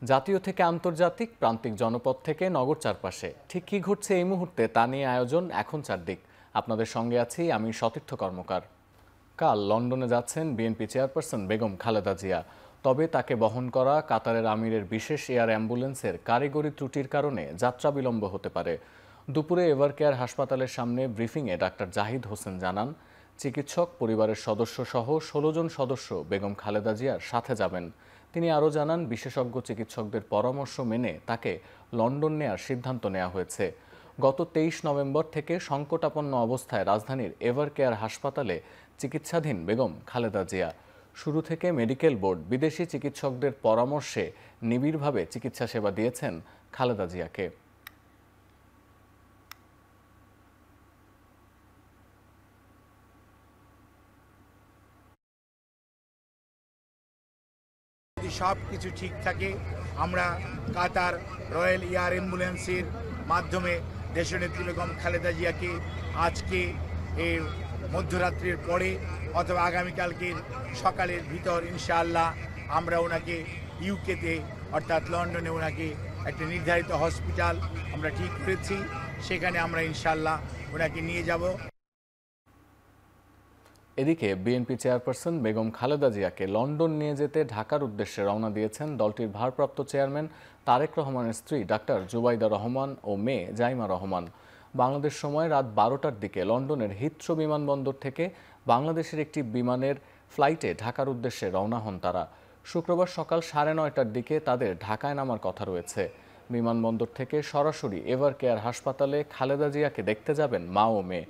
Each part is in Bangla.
জাতীয় থেকে আন্তর্জাতিক, প্রান্তিক জনপদ থেকে নগর চারপাশে ঠিক কী ঘটছে এই মুহূর্তে তা নিয়ে আয়োজন এখন চারদিক। আপনাদের সঙ্গে আছি আমি সতীর্থ কর্মকার। কাল লন্ডনে যাচ্ছেন বিএনপি চেয়ারপারসন বেগম খালেদা জিয়া। তবে তাকে বহন করা কাতারের আমিরের বিশেষ এয়ার অ্যাম্বুলেন্সের কারিগরি ত্রুটির কারণে যাত্রা বিলম্ব হতে পারে। দুপুরে এভারকেয়ার হাসপাতালের সামনে ব্রিফিংয়ে ডাক্তার জাহিদ হোসেন জানান, চিকিৎসক, পরিবারের সদস্য সহ ১৬ জন সদস্য বেগম খালেদা জিয়ার সাথে যাবেন। তিনি আরও জানান, বিশেষজ্ঞ চিকিৎসকদের পরামর্শ মেনে তাকে লন্ডন নেয়ার সিদ্ধান্ত নেওয়া হয়েছে। গত ২৩ নভেম্বর থেকে সংকটাপন্ন অবস্থায় রাজধানীর এভারকেয়ার হাসপাতালে চিকিৎসাধীন বেগম খালেদা জিয়া। শুরু থেকে মেডিকেল বোর্ড বিদেশি চিকিৎসকদের পরামর্শে নিবিড়ভাবে চিকিৎসা সেবা দিয়েছেন খালেদা জিয়াকে। যদি সব কিছু ঠিক থাকে, আমরা কাতার রয়্যাল এয়ার অ্যাম্বুলেন্সের মাধ্যমে দেশনেত্রী বেগম খালেদা জিয়াকে আজকে এর মধ্যরাত্রির পরে অথবা আগামীকালকের সকালের ভিতর ইনশাআল্লাহ আমরা ওনাকে ইউকেতে অর্থাৎ লন্ডনে ওনাকে একটা নির্ধারিত হসপিটাল আমরা ঠিক করেছি, সেখানে আমরা ইনশাআল্লাহ ওনাকে নিয়ে যাব। এদিকে বিএনপি চেয়ারপারসন বেগম খালেদা জিয়াকে লন্ডন নিয়ে যেতে ঢাকার উদ্দেশ্যে রওনা দিয়েছেন দলটির ভারপ্রাপ্ত চেয়ারম্যান তারেক রহমানের স্ত্রী ডাক্তার জুবাইদা রহমান ও মেয়ে জাইমা রহমান। বাংলাদেশ সময় রাত ১২টার দিকে লন্ডনের হিথ্রো বিমানবন্দর থেকে বাংলাদেশের একটি বিমানের ফ্লাইটে ঢাকার উদ্দেশ্যে রওনা হন তারা। শুক্রবার সকাল ৯:৩০টার দিকে তাদের ঢাকায় নামার কথা রয়েছে। বিমানবন্দর থেকে সরাসরি এভারকেয়ার হাসপাতালে খালেদা জিয়াকে দেখতে যাবেন মা ও মেয়ে।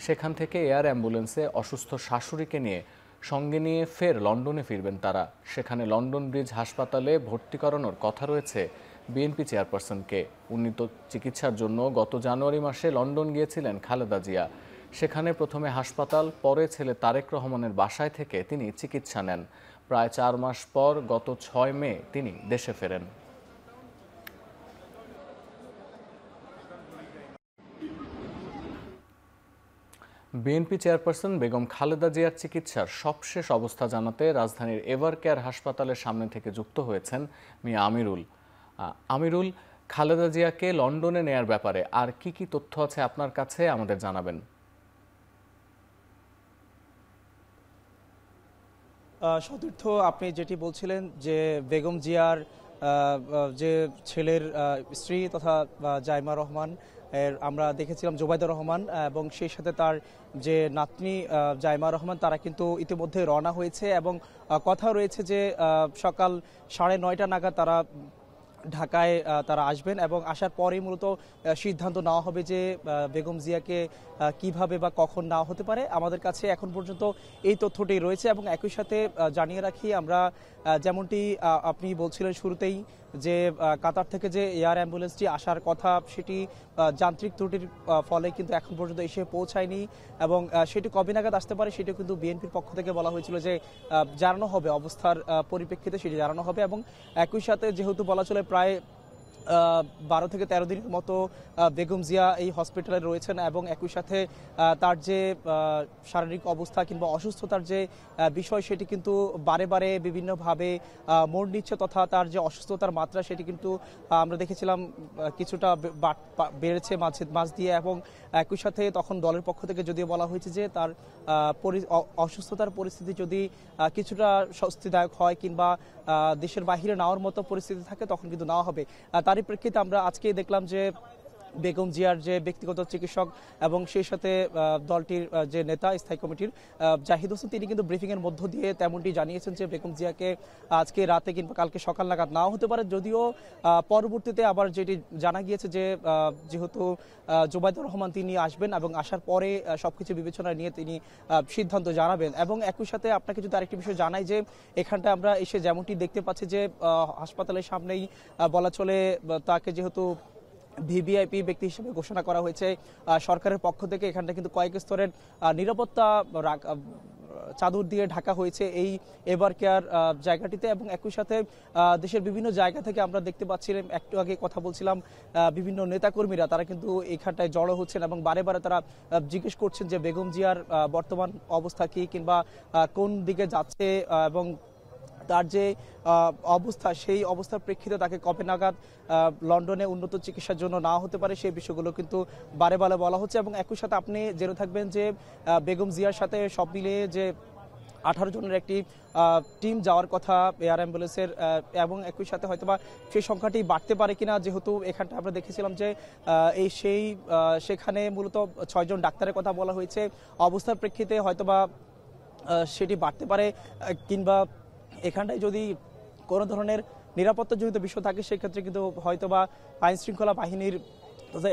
সেখান থেকে এয়ার অ্যাম্বুলেন্সে অসুস্থ শাশুড়িকে নিয়ে সঙ্গে নিয়ে ফের লন্ডনে ফিরবেন তারা। সেখানে লন্ডন ব্রিজ হাসপাতালে ভর্তি করানোর কথা রয়েছে বিএনপি চেয়ারপারসনকে। উন্নত চিকিৎসার জন্য গত জানুয়ারি মাসে লন্ডন গিয়েছিলেন খালেদা জিয়া। সেখানে প্রথমে হাসপাতাল, পরে ছেলে তারেক রহমানের বাসায় থেকে তিনি চিকিৎসা নেন। প্রায় ৪ মাস পর গত ৬ মে তিনি দেশে ফেরেন। বিএনপি চেয়ারপারসন বেগম খালেদা জিয়ার চিকিৎসার সবশেষ অবস্থা জানাতে রাজধানীর এভারকেয়ার হাসপাতালের সামনে থেকে যুক্ত হয়েছেন মিয়া আমিরুল। আমিরুল, খালেদা জিয়াকে লন্ডনে নেয়ার ব্যাপারে আর কি কি তথ্য আছে আপনার কাছে আমাদের জানাবেন। সতীর্থ, আপনি যেটি বলছিলেন যে বেগম জিয়ার যে ছেলের স্ত্রী তথা জাইমা রহমান, আমরা দেখেছিলাম জুবাইদা রহমান এবং সেই সাথে তার যে নাতনি জাইমা রহমান, তারা কিন্তু ইতিমধ্যে রওনা হয়েছে এবং কথা রয়েছে যে সকাল ৯:৩০ নাগাদ তারা ঢাকায় তারা আসবেন এবং আসার পরেই মূলত সিদ্ধান্ত নেওয়া হবে যে বেগম জিয়াকে কিভাবে বা কখন নেওয়া হতে পারে। আমাদের কাছে এখন পর্যন্ত এই তথ্যটি রয়েছে এবং একই সাথে জানিয়ে রাখি, আমরা যেমনটি আপনি বলছিলেন শুরুতেই যে কাতার থেকে যে এয়ার অ্যাম্বুলেন্সটি আসার কথা, সেটি যান্ত্রিক ত্রুটির ফলে কিন্তু এখন পর্যন্ত এসে পৌঁছায়নি এবং সেটি কবে নাগাদ আসতে পারে সেটি কিন্তু বিএনপির পক্ষ থেকে বলা হয়েছিল যে জানানো হবে, অবস্থার পরিপ্রেক্ষিতে সেটি জানানো হবে। এবং একই সাথে যেহেতু বলা চলে প্রায় ১২ থেকে ১৩ দিনের মতো বেগম জিয়া এই হসপিটালে রয়েছেন এবং একই সাথে তার যে শারীরিক অবস্থা কিংবা অসুস্থতার যে বিষয়, সেটি কিন্তু বারে বারে বিভিন্নভাবে মোড় নিচ্ছে তথা তার যে অসুস্থতার মাত্রা সেটি কিন্তু আমরা দেখেছিলাম কিছুটা বেড়েছে মাঝ দিয়ে। এবং একই সাথে তখন দলের পক্ষ থেকে যদিও বলা হয়েছে যে তার অসুস্থতার পরিস্থিতি যদি কিছুটা স্বস্তিদায়ক হয় কিংবা দেশের বাহিরে নেওয়ার মতো পরিস্থিতি থাকে তখন কিন্তু নেওয়া হবে। তারই প্রেক্ষিতে আমরা আজকে দেখলাম যে বেগম জিয়ার যে ব্যক্তিগত চিকিৎসক এবং সেই সাথে দলটির যে নেতা স্থায়ী কমিটির জাহিদ হোসেন, তিনি কিন্তু ব্রিফিংয়ের মধ্য দিয়ে তেমনটি জানিয়েছেন যে বেগম জিয়াকে আজকে রাতে কিংবা কালকে সকাল নাগাদ নাও হতে পারে। যদিও পরবর্তীতে আবার যেটি জানা গিয়েছে যে যেহেতু জুবাইদা রহমান তিনি আসবেন এবং আসার পরে সবকিছু বিবেচনায় নিয়ে তিনি সিদ্ধান্ত জানাবেন। এবং একই সাথে আপনাকে যদি আরেকটি বিষয় জানাই যে এখানটা আমরা এসে যেমনটি দেখতে পাচ্ছি যে হাসপাতালের সামনেই বলা চলে তাকে যেহেতু ভিভিআইপি ব্যক্তি হিসেবে ঘোষণা করা হয়েছে সরকারের পক্ষ থেকে, এখানটা কিন্তু কয়েক স্তরের নিরাপত্তা চাদর দিয়ে ঢাকা হয়েছে এই এভারকেয়ার জায়গাটিতে। এবং একই সাথে দেশের বিভিন্ন জায়গা থেকে আমরা দেখতে পাচ্ছিলাম, একটু আগে কথা বলছিলাম, বিভিন্ন নেতাকর্মীরা তারা কিন্তু এখানটায় জড়ো হচ্ছেন এবং বারে বারে তারা জিজ্ঞেস করছেন যে বেগম জিয়ার বর্তমান অবস্থা কি কিংবা কোন দিকে যাচ্ছে এবং তার যে অবস্থা, সেই অবস্থার প্রেক্ষিতে তাকে কবে নাগাদ লন্ডনে উন্নত চিকিৎসার জন্য না হতে পারে সেই বিষয়গুলো কিন্তু বারে বারে বলা হচ্ছে। এবং একই সাথে আপনি জেনে থাকবেন যে বেগম জিয়ার সাথে সব মিলিয়ে যে 18 জনের একটি টিম যাওয়ার কথা এয়ার অ্যাম্বুলেন্সের, এবং একই সাথে হয়তোবা সেই সংখ্যাটি বাড়তে পারে কিনা, যেহেতু এখানটা আমরা দেখেছিলাম যে সেখানে মূলত 6 জন ডাক্তারের কথা বলা হয়েছে। অবস্থার প্রেক্ষিতে হয়তোবা সেটি বাড়তে পারে, কিংবা এখানটায় যদি কোনো ধরনের নিরাপত্তাজনিত বিষয় থাকে সেক্ষেত্রে কিন্তু হয়তোবা আইন শৃঙ্খলা বাহিনীর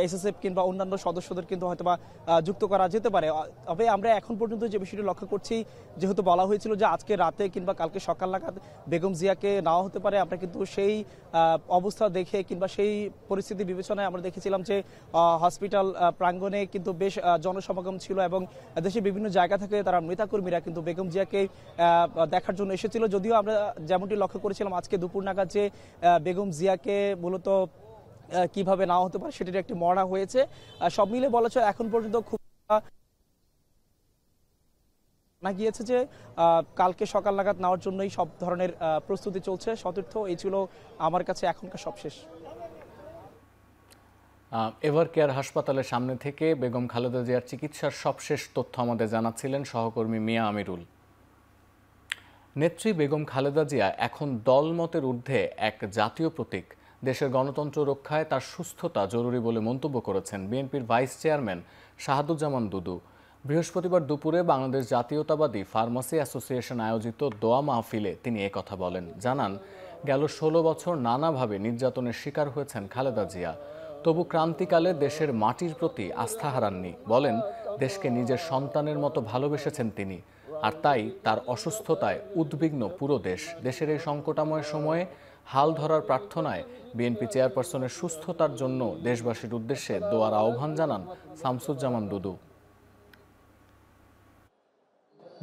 এসএসএফ কিংবা অন্যান্য সদস্যদের কিন্তু হয়তোবা যুক্ত করা যেতে পারে। তবে আমরা এখন পর্যন্ত যে বিষয়টি লক্ষ্য করছি, যেহেতু বলা হয়েছিল যে আজকে রাতে কিংবা কালকে সকাল নাগাদ বেগম জিয়াকে নেওয়া হতে পারে, আমরা কিন্তু সেই অবস্থা দেখে কিংবা সেই পরিস্থিতি বিবেচনায় আমরা দেখেছিলাম যে হসপিটাল প্রাঙ্গণে কিন্তু বেশ জনসমাগম ছিল এবং দেশের বিভিন্ন জায়গা থেকে তারা নেতাকর্মীরা কিন্তু বেগম জিয়াকে দেখার জন্য এসেছিল। যদিও আমরা যেমনটি লক্ষ্য করেছিলাম আজকে দুপুর নাগাদ যে বেগম জিয়াকে মূলত কিভাবে নাও হতে পারে সেটির একটি মহড়া হয়েছে। সব মিলে বলা যায় এখন পর্যন্ত খুব না গিয়েছে যে কালকে সকাল নাগাদ নেওয়ার জন্যই সব ধরনের প্রস্তুতি চলছে। সতীর্থ, এই ছিল আমার কাছে এখনকার সবশেষ। এভার কেয়ার হাসপাতালের সামনে থেকে বেগম খালেদা জিয়ার চিকিৎসার সবশেষ তথ্য আমাদের জানাচ্ছিলেন সহকর্মী মিয়া আমিরুল। নেত্রী বেগম খালেদা জিয়া এখন দলমতের ঊর্ধ্বে এক জাতীয় প্রতীক। দেশের গণতন্ত্র রক্ষায় তার সুস্থতা জরুরি বলে মন্তব্য করেছেন বিএনপির ভাইস চেয়ারম্যান শাহাদুজ্জামান দুদু। বৃহস্পতিবার দুপুরে বাংলাদেশ জাতীয়তাবাদী ফার্মাসি অ্যাসোসিয়েশন আয়োজিত দোয়া মাহফিলে তিনি একথা বলেন। জানান, গেল 16 বছর নানাভাবে নির্যাতনের শিকার হয়েছেন খালেদা জিয়া, তবু ক্রান্তিকালে দেশের মাটির প্রতি আস্থা হারাননি। বলেন, দেশকে নিজের সন্তানের মতো ভালোবেসেছেন তিনি, আর তাই তার অসুস্থতায় উদ্বিগ্ন পুরো দেশ। দেশের এই সংকটাময় সময়ে হাল ধরার প্রার্থনায় বিএনপি চেয়ারপারসনের সুস্থতার জন্য দেশবাসীর উদ্দেশ্যে দোয়ার আহ্বান জানান শামসুজ্জামান দুদু।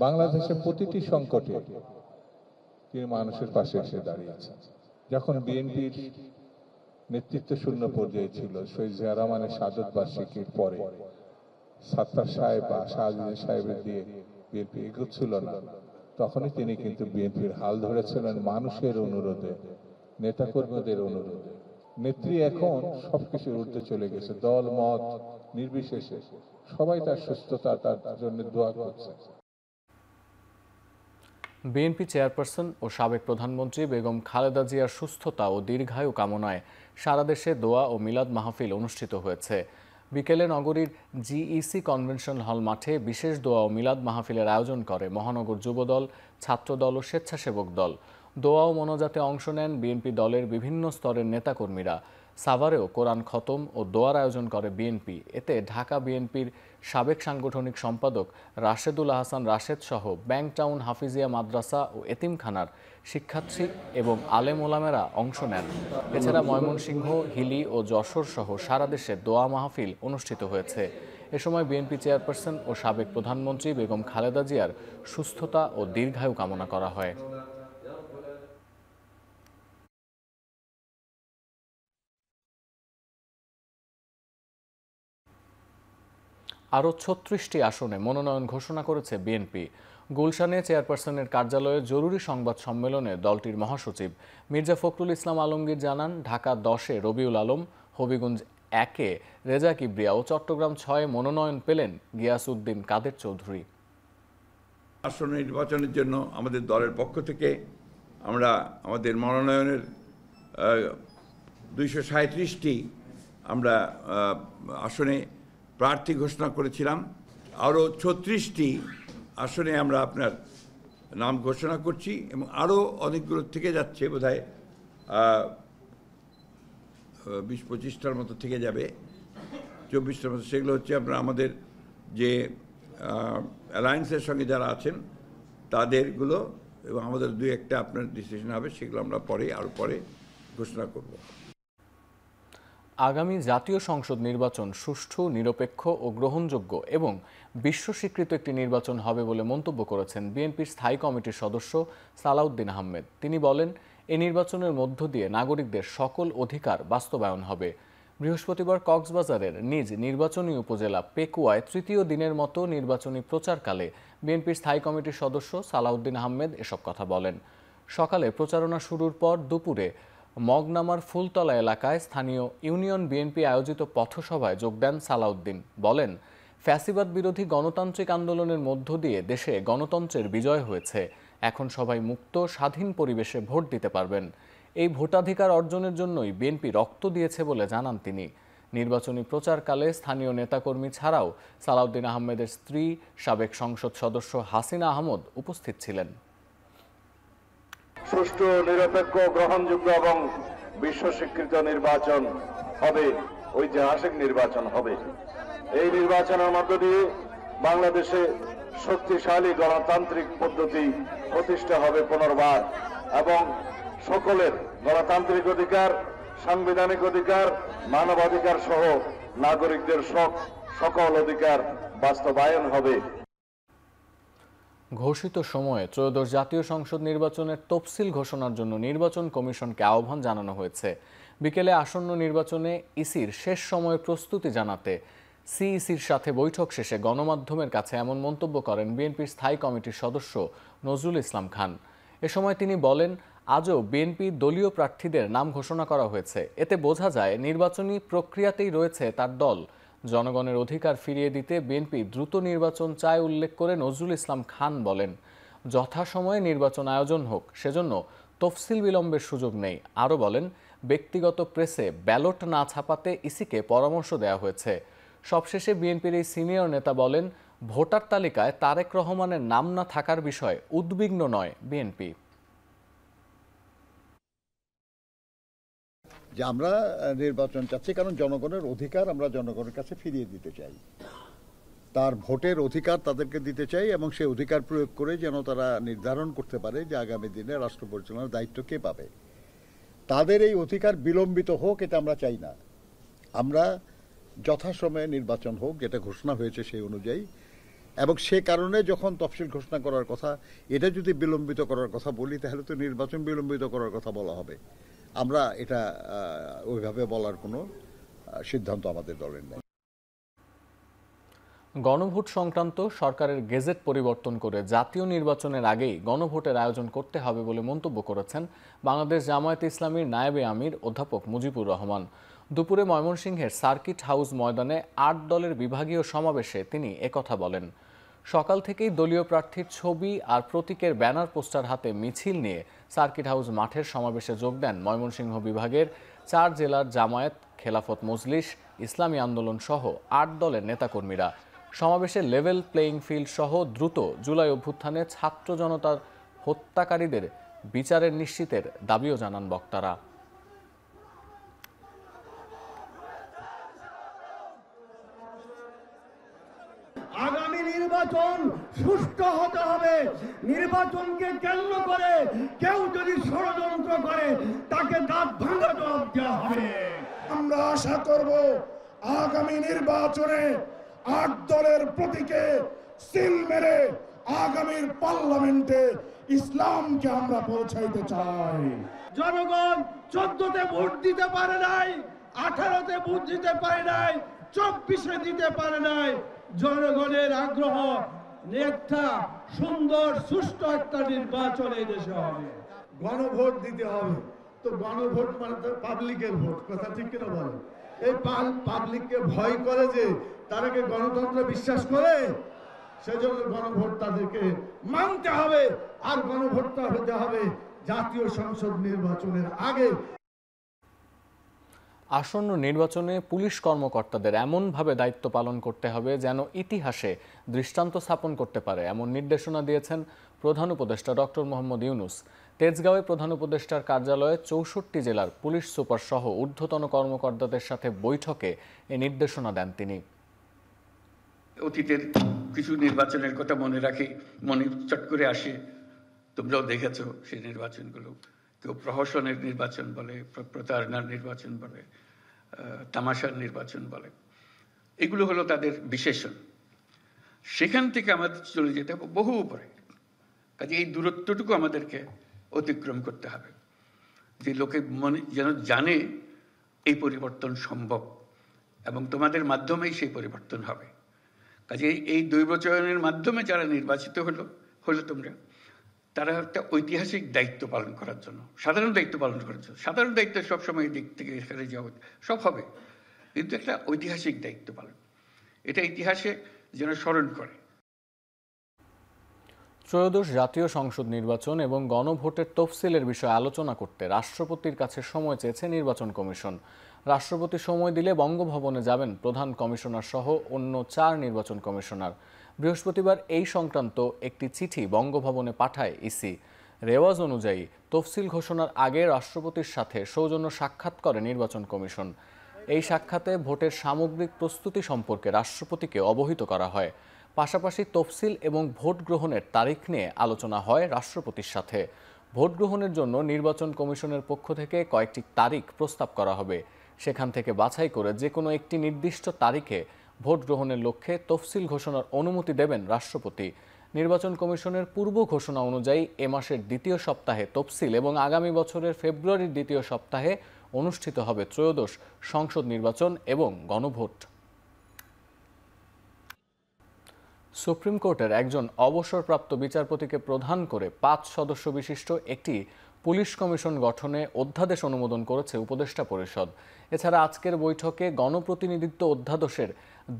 বাংলাদেশের প্রতিটি সংকটে তিনি মানুষের পাশে এসে দাঁড়িয়েছেন। যখন বিএনপির নেতৃত্ব শূন্য পর্যায়ে ছিল, শহীদ জিয়া রহমানের শাহাদত বার্ষিকীর পরে সাত্তার সাহেব বা শাহজাহান সাহেবের দিয়ে বিএনপি এগোচ্ছিল না, তখনই তিনি কিন্তু বিএনপির হাল ধরেছিলেন মানুষের অনুরোধে, নেতাকর্মীদের অনুরোধে। নেত্রী এখন সবকিছু ঊর্ধ্বে চলে গেছে, দল মত নির্বিশেষে সবাই তার সুস্থতা, তার জন্য দোয়া করছে। বিএনপি চেয়ারপারসন ও সাবেক প্রধানমন্ত্রী বেগম খালেদা জিয়ার সুস্থতা ও দীর্ঘায়ু কামনায় সারা দেশে দোয়া ও মিলাদ মাহফিল অনুষ্ঠিত হয়েছে। বিকেলে নগরীর জিইসি কনভেনশন হল মাঠে বিশেষ দোয়া ও মিলাদ মাহফিলের আয়োজন করে মহানগর যুবদল, ছাত্রদল ও স্বেচ্ছাসেবক দল। দোয়া ও মোনাজাতে অংশ নেন বিএনপি দলের বিভিন্ন স্তরের নেতাকর্মীরা। সাভারেও কোরআন খতম ও দোয়ার আয়োজন করে বিএনপি। এতে ঢাকা বিএনপির সাবেক সাংগঠনিক সম্পাদক রাশেদুল আহসান রাশেদ সহ ব্যাংকটাউন হাফিজিয়া মাদ্রাসা ও এতিমখানার শিক্ষার্থী এবং আলেম ওলামেরা অংশ নেন। এছাড়া ময়মনসিংহ, হিলি ও যশোর সহ সারা দেশে দোয়া মাহফিল অনুষ্ঠিত হয়েছে। এ সময় বিএনপি চেয়ারপারসন ও সাবেক প্রধানমন্ত্রী বেগম খালেদা জিয়ার সুস্থতা ও দীর্ঘায়ু কামনা করা হয়। আরও 36টি আসনে মনোনয়ন ঘোষণা করেছে বিএনপি। গুলশানে চেয়ারপারসনের কার্যালয়ে জরুরি সংবাদ সম্মেলনে দলটির মহাসচিব মির্জা ফখরুল ইসলাম আলমগীর জানান, ঢাকা 10-এ রবিউল আলম, হবিগঞ্জ 1-এ রেজা কিবরিয়া ও চট্টগ্রাম 6-এ মনোনয়ন পেলেন গিয়াসউদ্দিন কাদের চৌধুরী। আসন্ন নির্বাচনের জন্য আমাদের দলের পক্ষ থেকে আমরা আমাদের মনোনয়নের 237টি আমরা আসনে প্রার্থী ঘোষণা করেছিলাম। আরও 36টি আসনে আমরা আপনার নাম ঘোষণা করছি এবং আরও অনেকগুলো থেকে যাচ্ছে, বোধহয় 20-25টার মতো থেকে যাবে, 24টার মতো। সেগুলো হচ্ছে আপনার আমাদের যে অ্যালায়েন্সের সঙ্গে যারা আছেন তাদেরগুলো, এবং আমাদের 2-1টা আপনার ডিসিশন হবে, সেগুলো আমরা আরও পরে ঘোষণা করব। আগামী জাতীয় সংসদ নির্বাচন সুষ্ঠু, নিরপেক্ষ ও গ্রহণযোগ্য এবং বিশ্ব স্বীকৃত একটি নির্বাচন হবে বলে মন্তব্য করেছেন বিএনপির স্থায়ী কমিটির সদস্য সালাউদ্দিন আহমেদ। তিনি বলেন, এই নির্বাচনের মধ্য দিয়ে নাগরিকদের সকল অধিকার বাস্তবায়ন হবে। বৃহস্পতিবার কক্সবাজারের নিজ নির্বাচনী উপজেলা পেকুয়ায় তৃতীয় দিনের মতো নির্বাচনী প্রচারকালে বিএনপির স্থায়ী কমিটির সদস্য সালাউদ্দিন আহমেদ এসব কথা বলেন। সকালে প্রচারণা শুরুর পর দুপুরে মগনামার ফুলতলা এলাকায় স্থানীয় ইউনিয়ন বিএনপি আয়োজিত পথসভায় যোগ দেন সালাউদ্দিন। বলেন, ফ্যাসিবাদ বিরোধী গণতান্ত্রিক আন্দোলনের মধ্য দিয়ে দেশে গণতন্ত্রের বিজয় হয়েছে। এখন সবাই মুক্ত স্বাধীন পরিবেশে ভোট দিতে পারবেন। এই ভোটাধিকার অর্জনের জন্যই বিএনপি রক্ত দিয়েছে বলে জানান তিনি। নির্বাচনী প্রচারকালে স্থানীয় নেতাকর্মী ছাড়াও সালাউদ্দিন আহমেদের স্ত্রী সাবেক সংসদ সদস্য হাসিনা আহমদ উপস্থিত ছিলেন। সুষ্ঠু, নিরপেক্ষ, গ্রহণযোগ্য এবং বিশ্ব স্বীকৃত নির্বাচন হবে, ঐতিহাসিক নির্বাচন হবে। এই নির্বাচনের মধ্য দিয়ে বাংলাদেশে শক্তিশালী গণতান্ত্রিক পদ্ধতি প্রতিষ্ঠা হবে পুনর্বার, এবং সকলের গণতান্ত্রিক অধিকার, সাংবিধানিক অধিকার, মানবাধিকার সহ নাগরিকদের সকল অধিকার বাস্তবায়ন হবে। ঘোষিত সময়ে ত্রয়োদশ জাতীয় সংসদ নির্বাচনের তফসিল ঘোষণার জন্য নির্বাচন কমিশনকে আহ্বান জানানো হয়েছে। বিকেলে আসন্ন নির্বাচনে ইসির শেষ সময়ে প্রস্তুতি জানাতে সিইসির সাথে বৈঠক শেষে গণমাধ্যমের কাছে এমন মন্তব্য করেন বিএনপির স্থায়ী কমিটির সদস্য নজরুল ইসলাম খান। এ সময় তিনি বলেন, আজও বিএনপি দলীয় প্রার্থীদের নাম ঘোষণা করা হয়েছে। এতে বোঝা যায় নির্বাচনী প্রক্রিয়াতেই রয়েছে তার দল। জনগণের অধিকার ফিরিয়ে দিতে বিএনপি দ্রুত নির্বাচন চায় উল্লেখ করে নজরুল ইসলাম খান বলেন, যথাসময়ে নির্বাচন আয়োজন হোক, সেজন্য তফসিল বিলম্বের সুযোগ নেই। আরও বলেন, ব্যক্তিগত প্রেসে ব্যালট না ছাপাতে ইসিকে পরামর্শ দেওয়া হয়েছে। সবশেষে বিএনপির এই সিনিয়র নেতা বলেন, ভোটার তালিকায় তারেক রহমানের নাম না থাকার বিষয়ে উদ্বিগ্ন নয় বিএনপি। যে আমরা নির্বাচন চাচ্ছি কারণ জনগণের অধিকার আমরা জনগণের কাছে ফিরিয়ে দিতে চাই, তার ভোটের অধিকার তাদেরকে দিতে চাই, এবং সেই অধিকার প্রয়োগ করে যেন তারা নির্ধারণ করতে পারে যে আগামী দিনে রাষ্ট্র পরিচালনার দায়িত্ব কে পাবে। তাদের এই অধিকার বিলম্বিত হোক এটা আমরা চাই না। আমরা যথাসময়ে নির্বাচন হোক, যেটা ঘোষণা হয়েছে সেই অনুযায়ী, এবং সে কারণে যখন তফসিল ঘোষণা করার কথা, এটা যদি বিলম্বিত করার কথা বলি তাহলে তো নির্বাচন বিলম্বিত করার কথা বলা হবে। আমরা এটা ওইভাবে বলার কোনো সিদ্ধান্ত আমাদের দলের নেই। গণভোট সংক্রান্ত সরকারের গেজেট পরিবর্তন করে জাতীয় নির্বাচনের আগেই গণভোটের আয়োজন করতে হবে বলে মন্তব্য করেছেন বাংলাদেশ জামায়াতে ইসলামীর নায়েবে আমির অধ্যাপক মুজিবুর রহমান। দুপুরে ময়মনসিংহের সার্কিট হাউস ময়দানে ৮ দলের বিভাগীয় সমাবেশে তিনি একথা বলেন। সকাল থেকেই দলীয় প্রার্থীর ছবি আর প্রতীকের ব্যানার পোস্টার হাতে মিছিল নিয়ে সার্কিট হাউস মাঠের সমাবেশে যোগ দেন ময়মনসিংহ বিভাগের ৪ জেলার জামায়াত, খেলাফত মজলিস, ইসলামী আন্দোলন সহ ৮ দলের নেতাকর্মীরা। সমাবেশে লেভেল প্লেয়িং ফিল্ড সহ দ্রুত জুলাই অভ্যুত্থানে ছাত্র জনতার হত্যাকারীদের বিচারের নিশ্চিতের দাবিও জানান বক্তারা। আগামী নির্বাচন সুষ্ঠু হতে হবে। নির্বাচনকে কেন্দ্র করে কেউ যদি ষড়যন্ত্র করে তাকে দাঁত ভাঙা জবাব দেওয়া হবে। আমরা আশা করব আগামী নির্বাচনে ৮ দলের প্রতীকে সিল মেরে আগামীর পার্লামেন্টে ইসলামকে আমরা পৌঁছাইতে চাই। জনগণ 14তে ভোট দিতে পারে নাই, 18তে ভোট দিতে পারে নাই, 24-এ দিতে পারে নাই। জনগণের আগ্রহ একটা সুন্দর সুষ্ঠু একটা নির্বাচন এই দেশে হবে। গণভোট দিতে হবে, তো গণভোট মানে তো পাবলিকের ভোট, কথা ঠিক কিনা বলেন? এই পাবলিককে ভয় করে যে তারা কি গণতন্ত্র বিশ্বাস করে, সেজন্য গণভোট তাদেরকে মানতে হবে। আর গণভোটটা হতে হবে জাতীয় সংসদ নির্বাচনের আগে। আসন্ন নির্বাচনে পুলিশ কর্মকর্তাদের এমনভাবে দায়িত্ব পালন করতে হবে যেন ইতিহাসে দৃষ্টান্ত স্থাপন করতে পারে, এমন নির্দেশনা দিয়েছেন প্রধান উপদেষ্টা ডক্টর মোহাম্মদ ইউনূস। তেজগাঁওয়ে প্রধান উপদেষ্টার কার্যালয়ে 64 জেলার পুলিশ সুপার সহ ঊর্ধ্বতন কর্মকর্তাদের সাথে বৈঠকে এ নির্দেশনা দেন তিনি। অতীতের কিছু নির্বাচনের কথা মনে রাখি, মনে চট করে আসে, তোমরাও দেখেছো সেই নির্বাচনগুলো। কেউ প্রহসনের নির্বাচন বলে, প্রতারণার নির্বাচন বলে, তামাশার নির্বাচন বলে। এগুলো হলো তাদের বিশেষণ। সেখান থেকে আমাদের চলে যেতে হবে বহু উপরে। কাজে এই দূরত্বটুকু আমাদেরকে অতিক্রম করতে হবে, যে লোকে মনে যেন জানে এই পরিবর্তন সম্ভব এবং তোমাদের মাধ্যমেই সেই পরিবর্তন হবে। কাজে এই দৈবচয়নের মাধ্যমে যারা নির্বাচিত হলো তোমরা, তারা একটা ঐতিহাসিক দায়িত্ব পালন করার জন্য, সাধারণ দায়িত্ব পালন করার জন্য। সাধারণ দায়িত্ব সবসময় দিক থেকে এখানে যাওয়া সব হবে, কিন্তু একটা ঐতিহাসিক দায়িত্ব পালন, এটা ইতিহাসে যেন স্মরণ করে। ত্রয়োদশ জাতীয় সংসদ নির্বাচন এবং গণভোটের তফসিলের বিষয়ে আলোচনা করতে রাষ্ট্রপতির কাছে সময় চেয়েছে নির্বাচন কমিশন। রাষ্ট্রপতি সময় দিলে বঙ্গভবনে যাবেন প্রধান কমিশনার সহ অন্য 4 নির্বাচন কমিশনার। বৃহস্পতিবার এই সংক্রান্ত একটি চিঠি বঙ্গভবনে পাঠায় ইসি। রেওয়াজ অনুযায়ী তফসিল ঘোষণার আগে রাষ্ট্রপতির সাথে সৌজন্য সাক্ষাৎ করে নির্বাচন কমিশন। এই সাক্ষাতে ভোটের সামগ্রিক প্রস্তুতি সম্পর্কে রাষ্ট্রপতিকে অবহিত করা হয়। পাশাপাশি তফসিল এবং ভোট গ্রহণের তারিখ নিয়ে আলোচনা হয় রাষ্ট্রপতির সাথে। ভোট গ্রহণের জন্য নির্বাচন কমিশনের পক্ষ থেকে কয়েকটি তারিখ প্রস্তাব করা হবে। সেখান থেকে বাছাই করে যে কোনো একটি নির্দিষ্ট তারিখে ভোট গ্রহণের লক্ষ্যে তফসিল ঘোষণার অনুমতি দেবেন রাষ্ট্রপতি। নির্বাচন কমিশনের পূর্ব ঘোষণা অনুযায়ী এ মাসের দ্বিতীয় সপ্তাহে তফসিল এবং আগামী বছরের ফেব্রুয়ারির দ্বিতীয় সপ্তাহে অনুষ্ঠিত হবে ত্রয়োদশ সংসদ নির্বাচন এবং গণভোট। সুপ্রিম কোর্টের একজন অবসরপ্রাপ্ত বিচারপতিকে প্রধান করে 5 সদস্য বিশিষ্ট একটি পুলিশ কমিশন গঠনে অধ্যাদেশ অনুমোদন করেছে উপদেষ্টা পরিষদ। এছাড়া আজকের বৈঠকে গণপ্রতিনিধিত্ব অধ্যাদেশের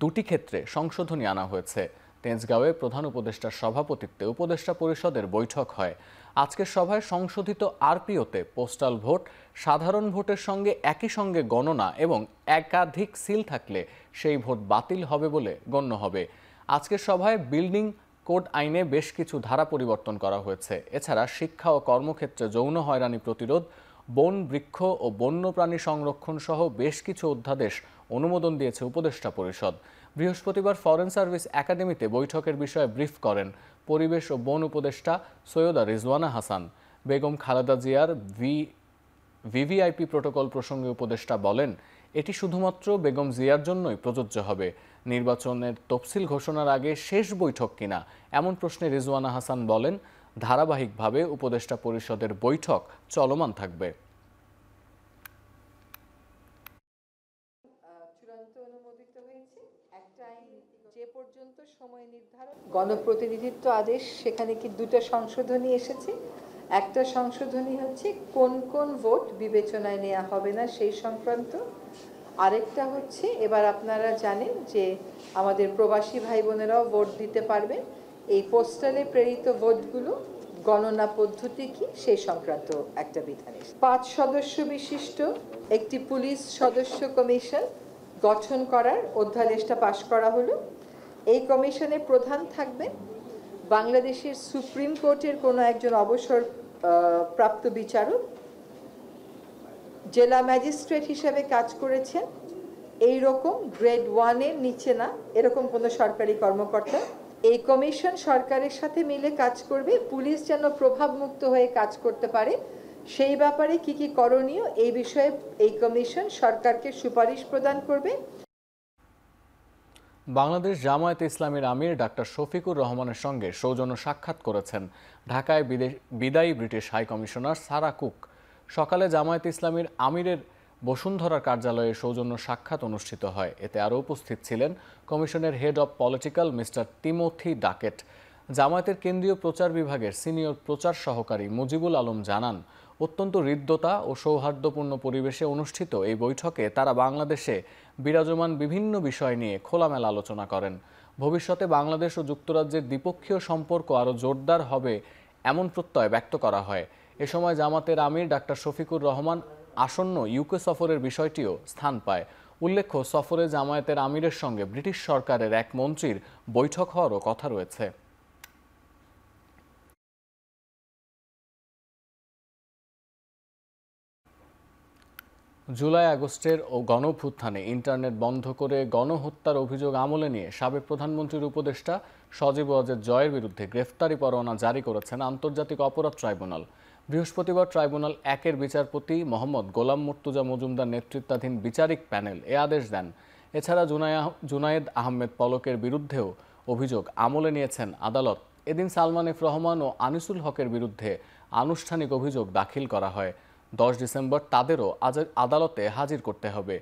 2টি ক্ষেত্রে সংশোধনী আনা হয়েছে। তেজগাঁওয়ে প্রধান উপদেষ্টার সভাপতিত্বে উপদেষ্টা পরিষদের বৈঠক হয়। আজকের সভায় সংশোধিত আরপিওতে পোস্টাল ভোট, সাধারণ ভোটের সঙ্গে একই সঙ্গে গণনা এবং একাধিক সিল থাকলে সেই ভোট বাতিল হবে বলে গণ্য হবে। আজকের সভায় বিল্ডিং কোড আইনে বেশ কিছু ধারা পরিবর্তন করা হয়েছে। এছাড়া শিক্ষা ও কর্মক্ষেত্রে যৌন হয়রানি প্রতিরোধ, বন, বৃক্ষ ও বন্যপ্রাণী সংরক্ষণ সহ বেশ কিছু অধ্যাদেশ অনুমোদন দিয়েছে উপদেষ্টা পরিষদ। বৃহস্পতিবার ফরেন সার্ভিস একাডেমিতে বৈঠকের বিষয়ে ব্রিফ করেন পরিবেশ ও বন উপদেষ্টা সৈয়দা রিজওয়ানা হাসান। বেগম খালেদা জিয়ার ভিভিআইপি প্রোটোকল প্রসঙ্গে উপদেষ্টা বলেন, এটি শুধুমাত্র বেগম জিয়ার জন্যই প্রযোজ্য হবে। নির্বাচনের তফসিল ঘোষণার আগে শেষ বৈঠক কিনা এমন প্রশ্নে রিজওয়ানা হাসান বলেন, ধারাবাহিকভাবে উপদেষ্টা পরিষদের বৈঠক চলমান থাকবে। গণপ্রতিনিধিত্ব আদেশ, সেখানে কি 2টা সংশোধনী এসেছে। একটা সংশোধনী হচ্ছে কোন কোন ভোট বিবেচনায় নেওয়া হবে না সেই সংক্রান্ত। আরেকটা হচ্ছে এবার আপনারা জানেন যে আমাদের প্রবাসী ভাই বোনেরাও ভোট দিতে পারবেন। এই পোস্টালে প্রেরিত ভোটগুলো গণনা পদ্ধতি কি সেই সংক্রান্ত একটা বিধান। 5 সদস্য বিশিষ্ট একটি পুলিশ সদস্য কমিশন গঠন করার অধ্যাদেশটা পাশ করা হলো। এই কমিশনের প্রধান থাকবেন বাংলাদেশের সুপ্রিম কোর্টের কোনো একজন অবসর প্রাপ্ত বিচারক, জেলা ম্যাজিস্ট্রেট হিসেবে কাজ করেছেন, এই রকম গ্রেড 1 এর নিচে না এরকম কোনো সরকারি কর্মকর্তা। এই কমিশন সরকারের সাথে মিলে কাজ করবে, পুলিশ যেন প্রভাবমুক্ত হয়ে কাজ করতে পারে সেই ব্যাপারে কি কি করণীয় এই বিষয়ে এই কমিশন সরকারকে সুপারিশ প্রদান করবে। বাংলাদেশ জামায়াতে ইসলামীর আমির ডাক্তার শফিকুর রহমানের সঙ্গে সৌজন্য সাক্ষাৎ করেছেন ঢাকায় বিদায়ী British high commissioner Sarah Cook. সকালে জামায়াতে ইসলামীর আমিরের বসুন্ধরার কার্যালয়ে সৌজন্য সাক্ষাৎ অনুষ্ঠিত হয়। এতে আরও উপস্থিত ছিলেন কমিশনের head of political mister Timothy Duckett. জামায়াতের কেন্দ্রীয় প্রচার বিভাগের সিনিয়র প্রচার সহকারী মুজিবুল আলম জানান, অত্যন্ত হৃদ্যতা ও সৌহার্দ্যপূর্ণ পরিবেশে অনুষ্ঠিত এই বৈঠকে তারা বাংলাদেশে বিরাজমান বিভিন্ন বিষয় নিয়ে খোলামেলা আলোচনা করেন। ভবিষ্যতে বাংলাদেশ ও যুক্তরাজ্যের দ্বিপক্ষীয় সম্পর্ক আরও জোরদার হবে এমন প্রত্যয় ব্যক্ত করা হয়। এ সময় জামাতের আমির ডাক্তার শফিকুর রহমান আসন্ন ইউকে সফরের বিষয়টিও স্থান পায়। উল্লেখ্য, সফরে জামায়াতের আমিরের সঙ্গে ব্রিটিশ সরকারের এক মন্ত্রীর বৈঠক হওয়ারও কথা রয়েছে। জুলাই আগস্টের ও গণঅভ্যুত্থানে ইন্টারনেট বন্ধ করে গণহত্যার অভিযোগ আমলে নিয়ে সাবেক প্রধানমন্ত্রীর উপদেষ্টা সজীব ওয়াজেদ জয়ের বিরুদ্ধে গ্রেফতারি পরোয়ানা জারি করেছেন আন্তর্জাতিক অপরাধ ট্রাইব্যুনাল। বৃহস্পতিবার ট্রাইব্যুনাল 1-এর বিচারপতি মোহাম্মদ গোলাম মুর্তুজা মজুমদার নেতৃত্বাধীন বিচারিক প্যানেল এ আদেশ দেন। এছাড়া জুনায়েদ আহমেদ পলকের বিরুদ্ধেও অভিযোগ আমলে নিয়েছেন আদালত। এদিন সালমান এফ রহমান ও আনিসুল হকের বিরুদ্ধে আনুষ্ঠানিক অভিযোগ দাখিল করা হয়। 10 ডিসেম্বর তাদেরও আদালতে হাজির করতে হবে।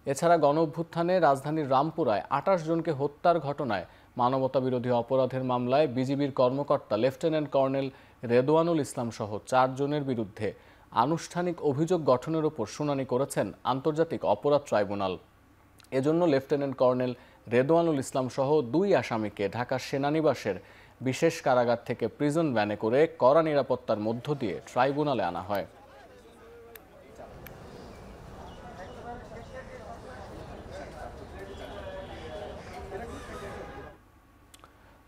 এছাড়া গণঅভ্যুত্থানে রাজধানীর রামপুরায় 28 জনকে হত্যার ঘটনায় মানবতাবিরোধী অপরাধের মামলায় বিজিবির কর্মকর্তা লেফটেন্যান্ট কর্নেল রেদওয়ানুল ইসলাম সহ 4 জনের বিরুদ্ধে আনুষ্ঠানিক অভিযোগ গঠনের ওপর শুনানি করেছেন আন্তর্জাতিক অপরাধ ট্রাইব্যুনাল। এজন্য লেফটেন্যান্ট কর্নেল রেদওয়ানুল ইসলাম সহ 2 আসামিকে ঢাকার সেনানিবাসের বিশেষ কারাগার থেকে প্রিজন ভ্যানে করে কড়া নিরাপত্তার মধ্য দিয়ে ট্রাইব্যুনালে আনা হয়।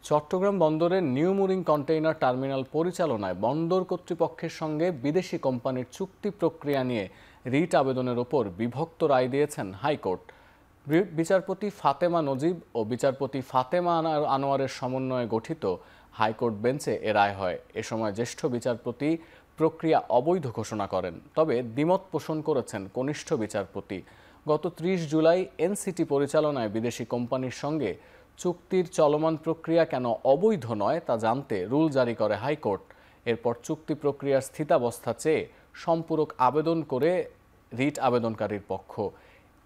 চট্টগ্রাম বন্দরের নিউ মুরিং কন্টেইনার টার্মিনাল পরিচালনায় বন্দর কর্তৃপক্ষের সঙ্গে বিদেশি কোম্পানির চুক্তি প্রক্রিয়া নিয়ে রিট আবেদনের ওপর বিভক্ত রায় দিয়েছেন হাইকোর্ট। বিচারপতি ফাতেমা নজিব ও বিচারপতি ফাতেমা আনোয়ারের সমন্বয়ে গঠিত হাইকোর্ট বেঞ্চে এ রায় হয়। এ সময় জ্যেষ্ঠ বিচারপতি প্রক্রিয়া অবৈধ ঘোষণা করেন, তবে দ্বিমত পোষণ করেছেন কনিষ্ঠ বিচারপতি। গত 30 জুলাই এনসিটি পরিচালনায় বিদেশি কোম্পানির সঙ্গে চুক্তির চলমান প্রক্রিয়া কেন অবৈধ নয় তা জানতে রুল জারি করে হাইকোর্ট। এরপর চুক্তি প্রক্রিয়ার স্থিতাবস্থা চেয়ে সম্পূরক আবেদন করে রিট আবেদনকারীর পক্ষ।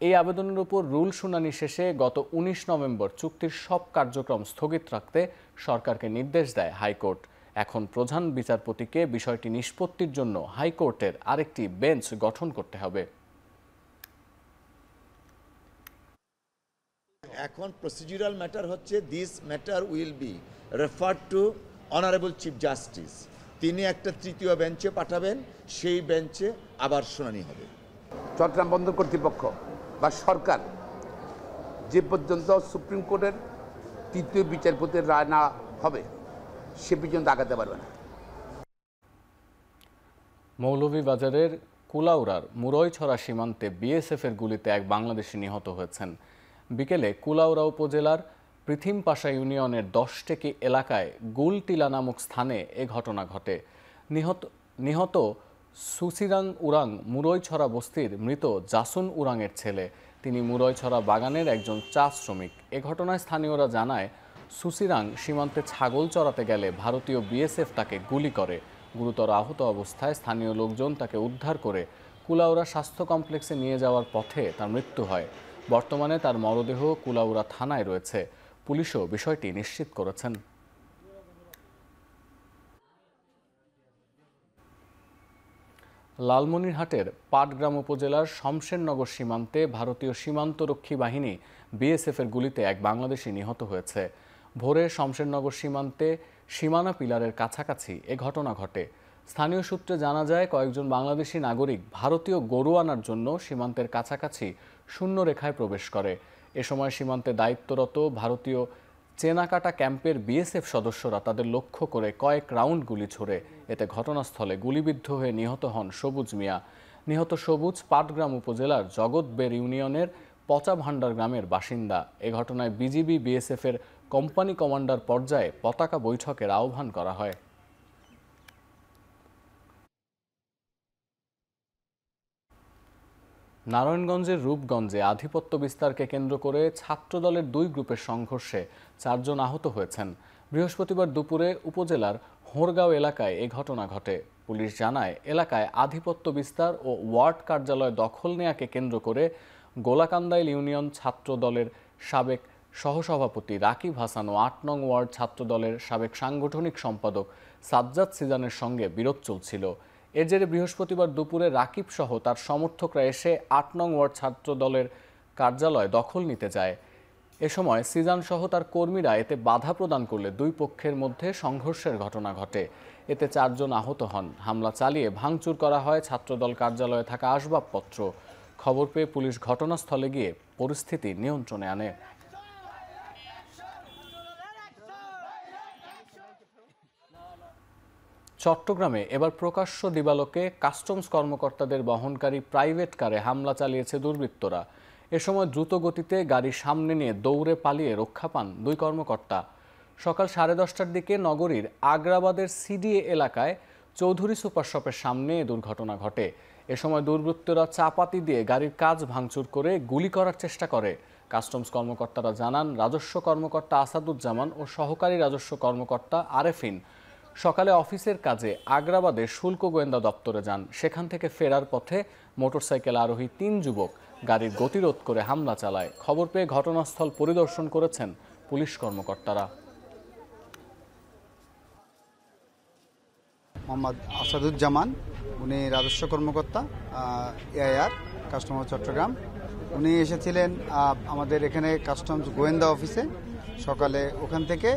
এই আবেদনের উপর রুল শুনানি শেষে গত 19 নভেম্বর চুক্তির সব কার্যক্রম স্থগিত রাখতে সরকারকে নির্দেশ দেয় হাইকোর্ট। এখন প্রধান বিচারপতিকে বিষয়টি নিষ্পত্তির জন্য হাইকোর্টের আরেকটি বেঞ্চ গঠন করতে হবে। এখন প্রসিডিউরাল ম্যাটার হচ্ছে, this matter will be referred to honourable chief justice. তিনি একটা তৃতীয় বেঞ্চে পাঠাবেন, সেই বেঞ্চে আবার শুনানি হবে। চট্টগ্রাম বন্দর কর্তৃপক্ষ বা সরকার যে পর্যন্ত সুপ্রিম কোর্টের তৃতীয় বিচারপতির রায় না হবে সে পর্যন্ত আগাতে পারবে না। মৌলভীবাজারের কুলাউড়ার মুরইছড়া সীমান্তে বিএসএফের গুলিতে এক বাংলাদেশি নিহত হয়েছেন। বিকেলে কুলাউড়া উপজেলার পৃথিমপাশা ইউনিয়নের 10 টেকি এলাকায় গুলটিলা নামক স্থানে এ ঘটনা ঘটে। নিহত সুসিরাং উরাং মুরইছড়া বস্তির মৃত জাসুন উরাংয়ের ছেলে। তিনি মুরইছড়া বাগানের একজন চা শ্রমিক। এ ঘটনায় স্থানীয়রা জানায়, সুসিরাং সীমান্তে ছাগল চড়াতে গেলে ভারতীয় বিএসএফ তাকে গুলি করে। গুরুতর আহত অবস্থায় স্থানীয় লোকজন তাকে উদ্ধার করে কুলাউড়া স্বাস্থ্য কমপ্লেক্সে নিয়ে যাওয়ার পথে তার মৃত্যু হয়। বর্তমানে তার মরদেহ কুলাউড়া থানায় রয়েছে। পুলিশও বিষয়টি নিশ্চিত করেছেন। লালমনিরহাটের পাটগ্রাম উপজেলার শমশেরনগর সীমান্তে ভারতীয় সীমান্তরক্ষী বাহিনী বিএসএফের গুলিতে এক বাংলাদেশি নিহত হয়েছে। ভোরে শমশেরনগর সীমান্তে সীমানা পিলারের কাছাকাছি এ ঘটনা ঘটে। স্থানীয় সূত্রে জানা যায়, কয়েকজন বাংলাদেশি নাগরিক ভারতীয় গরু আনার জন্য সীমান্তের কাছাকাছি শূন্য রেখায় প্রবেশ করে। এ সময় সীমান্তে দায়িত্বরত ভারতীয় চেনাকাটা ক্যাম্পের বিএসএফ সদস্যরা তাদের লক্ষ্য করে কয়েক রাউন্ড গুলি ছোড়ে। এতে ঘটনাস্থলে গুলিবিদ্ধ হয়ে নিহত হন সবুজ মিয়া। নিহত সবুজ পাটগ্রাম উপজেলার জগৎবের ইউনিয়নের পচা ভান্ডার গ্রামের বাসিন্দা। এ ঘটনায় বিজিবি বিএসএফের কোম্পানি কমান্ডার পর্যায়ে পতাকা বৈঠকের আহ্বান করা হয়। নারায়ণগঞ্জের রূপগঞ্জে আধিপত্য বিস্তারকে কেন্দ্র করে ছাত্রদলের 2 গ্রুপের সংঘর্ষে 4 জন আহত হয়েছেন। বৃহস্পতিবার দুপুরে উপজেলার হোরগাঁও এলাকায় এ ঘটনা ঘটে। পুলিশ জানায়, এলাকায় আধিপত্য বিস্তার ও ওয়ার্ড কার্যালয় দখল নেয়াকে কেন্দ্র করে গোলাকান্দাইল ইউনিয়ন ছাত্রদলের সাবেক সহসভাপতি রাকিব হাসান ও 8 নং ওয়ার্ড ছাত্রদলের সাবেক সাংগঠনিক সম্পাদক সাজ্জাদ সিজানের সঙ্গে বিরোধ চলছিল। এর জেরে বৃহস্পতিবার দুপুরে রাকিব সহ তার সমর্থকরা এসে 8 নং ওয়ার্ড ছাত্রদলের কার্যালয় দখল নিতে যায়। এ সময় সিজান সহ তার কর্মীরা এতে বাধা প্রদান করলে 2 পক্ষের মধ্যে সংঘর্ষের ঘটনা ঘটে। এতে 4 জন আহত হন। হামলা চালিয়ে ভাঙচুর করা হয় ছাত্রদল কার্যালয়ে থাকা আসবাবপত্র। খবর পেয়ে পুলিশ ঘটনাস্থলে গিয়ে পরিস্থিতি নিয়ন্ত্রণে আনে। চট্টগ্রামে এবার প্রকাশ্য দিবালোকে কাস্টমস কর্মকর্তাদের বহনকারী প্রাইভেট কারে হামলা চালিয়েছে দুর্বৃত্তরা। এ সময় দ্রুত গতিতে গাড়ি সামনে নিয়ে দৌড়ে পালিয়ে রক্ষা পান 2 কর্মকর্তা। সকাল 10:30টার দিকে নগরীর আগ্রাবাদের সিডিএ এলাকায় চৌধুরী সুপার শপের সামনে এ দুর্ঘটনা ঘটে। এ সময় দুর্বৃত্তরা চাপাতি দিয়ে গাড়ির কাচ ভাঙচুর করে গুলি করার চেষ্টা করে। কাস্টমস কর্মকর্তারা জানান, রাজস্ব কর্মকর্তা আসাদুজ্জামান ও সহকারী রাজস্ব কর্মকর্তা আরেফিন সকালে অফিসের কাজে আগ্রাবাদে শুল্ক গোয়েন্দা দপ্তরে যান। সেখান থেকে ফেরার পথে মোটরসাইকেল আরোহী 3 যুবক গাড়ির গতিরোধ করে হামলা চালায়। খবর পেয়ে ঘটনাস্থল পরিদর্শন করেছেন পুলিশ কর্মকর্তারা। মোহাম্মদ আসাদুজ্জামান, উনি রাজস্ব কর্মকর্তা এআইআর কাস্টমার চট্টগ্রাম। উনি এসেছিলেন আমাদের এখানে কাস্টমস গোয়েন্দা অফিসে সকালে। ওখান থেকে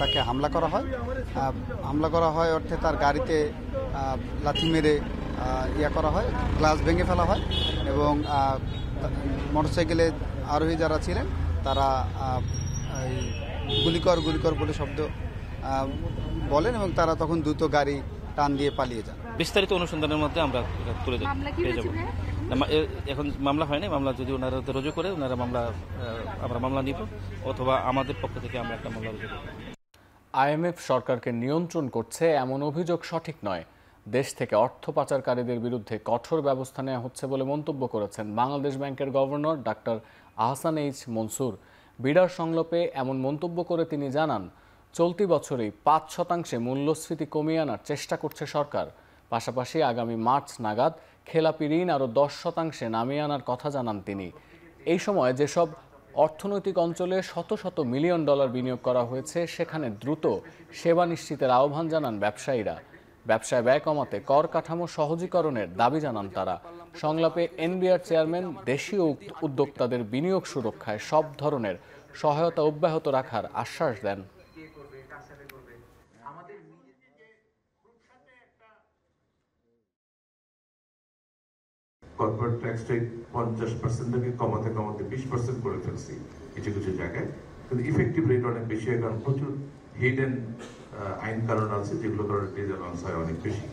তাকে হামলা করা হয় অর্থে তার গাড়িতে লাথি মেরে করা হয়, গ্লাস ভেঙে ফেলা হয় এবং মোটরসাইকেলে আরোহী যারা ছিলেন তারা গুলিকর বলে শব্দ বলেন এবং তারা তখন দ্রুত গাড়ি টান দিয়ে পালিয়ে যান। বিস্তারিত অনুসন্ধানের মধ্যে আমরা তুলে পেয়ে যাব। এখন মামলা হয়নি, মামলা যদি ওনারা রুজু করে আমরা মামলা নিব অথবা আমাদের পক্ষ থেকে আমরা একটা মামলা রুজু করব। আইএমএফ সরকারকে নিয়ন্ত্রণ করছে এমন অভিযোগ সঠিক নয়। দেশ থেকে অর্থ পাচারকারীদের বিরুদ্ধে কঠোর ব্যবস্থা নেওয়া হচ্ছে বলে মন্তব্য করেছেন বাংলাদেশ ব্যাংকের governor doctor Ahsan H Mansur. বিডার সংলাপে এমন মন্তব্য করে তিনি জানান, চলতি বছরেই ৫% মূল্যস্ফীতি কমিয়ে আনার চেষ্টা করছে সরকার। পাশাপাশি আগামী মার্চ নাগাদ খেলাপি ঋণ আরও 10% নামিয়ে আনার কথা জানান তিনি। এই সময় যেসব অর্থনৈতিক অঞ্চলে শত শত মিলিয়ন ডলার বিনিয়োগ করা হয়েছে সেখানে দ্রুত সেবা নিশ্চিতের আহ্বান জানান ব্যবসায়ীরা। ব্যবসায় ব্যয় কমাতে কর কাঠামো সহজীকরণের দাবি জানান তারা। সংলাপে এনবিআর চেয়ারম্যান দেশীয় উদ্যোক্তাদের বিনিয়োগ সুরক্ষায় সব ধরনের সহায়তা অব্যাহত রাখার আশ্বাস দেন। কর্পোরেট ট্যাক্স রেট 50% থেকে কমাতে 20% করে ফেলছি কিছু জায়গায়, কিন্তু ইফেক্টিভ রেট অনেক বেশি হয়, কারণ প্রচুর হিডেন আইন কারণ আছে যেগুলো কারণে ডিসঅ্যালাউন্স হয় অনেক বেশি।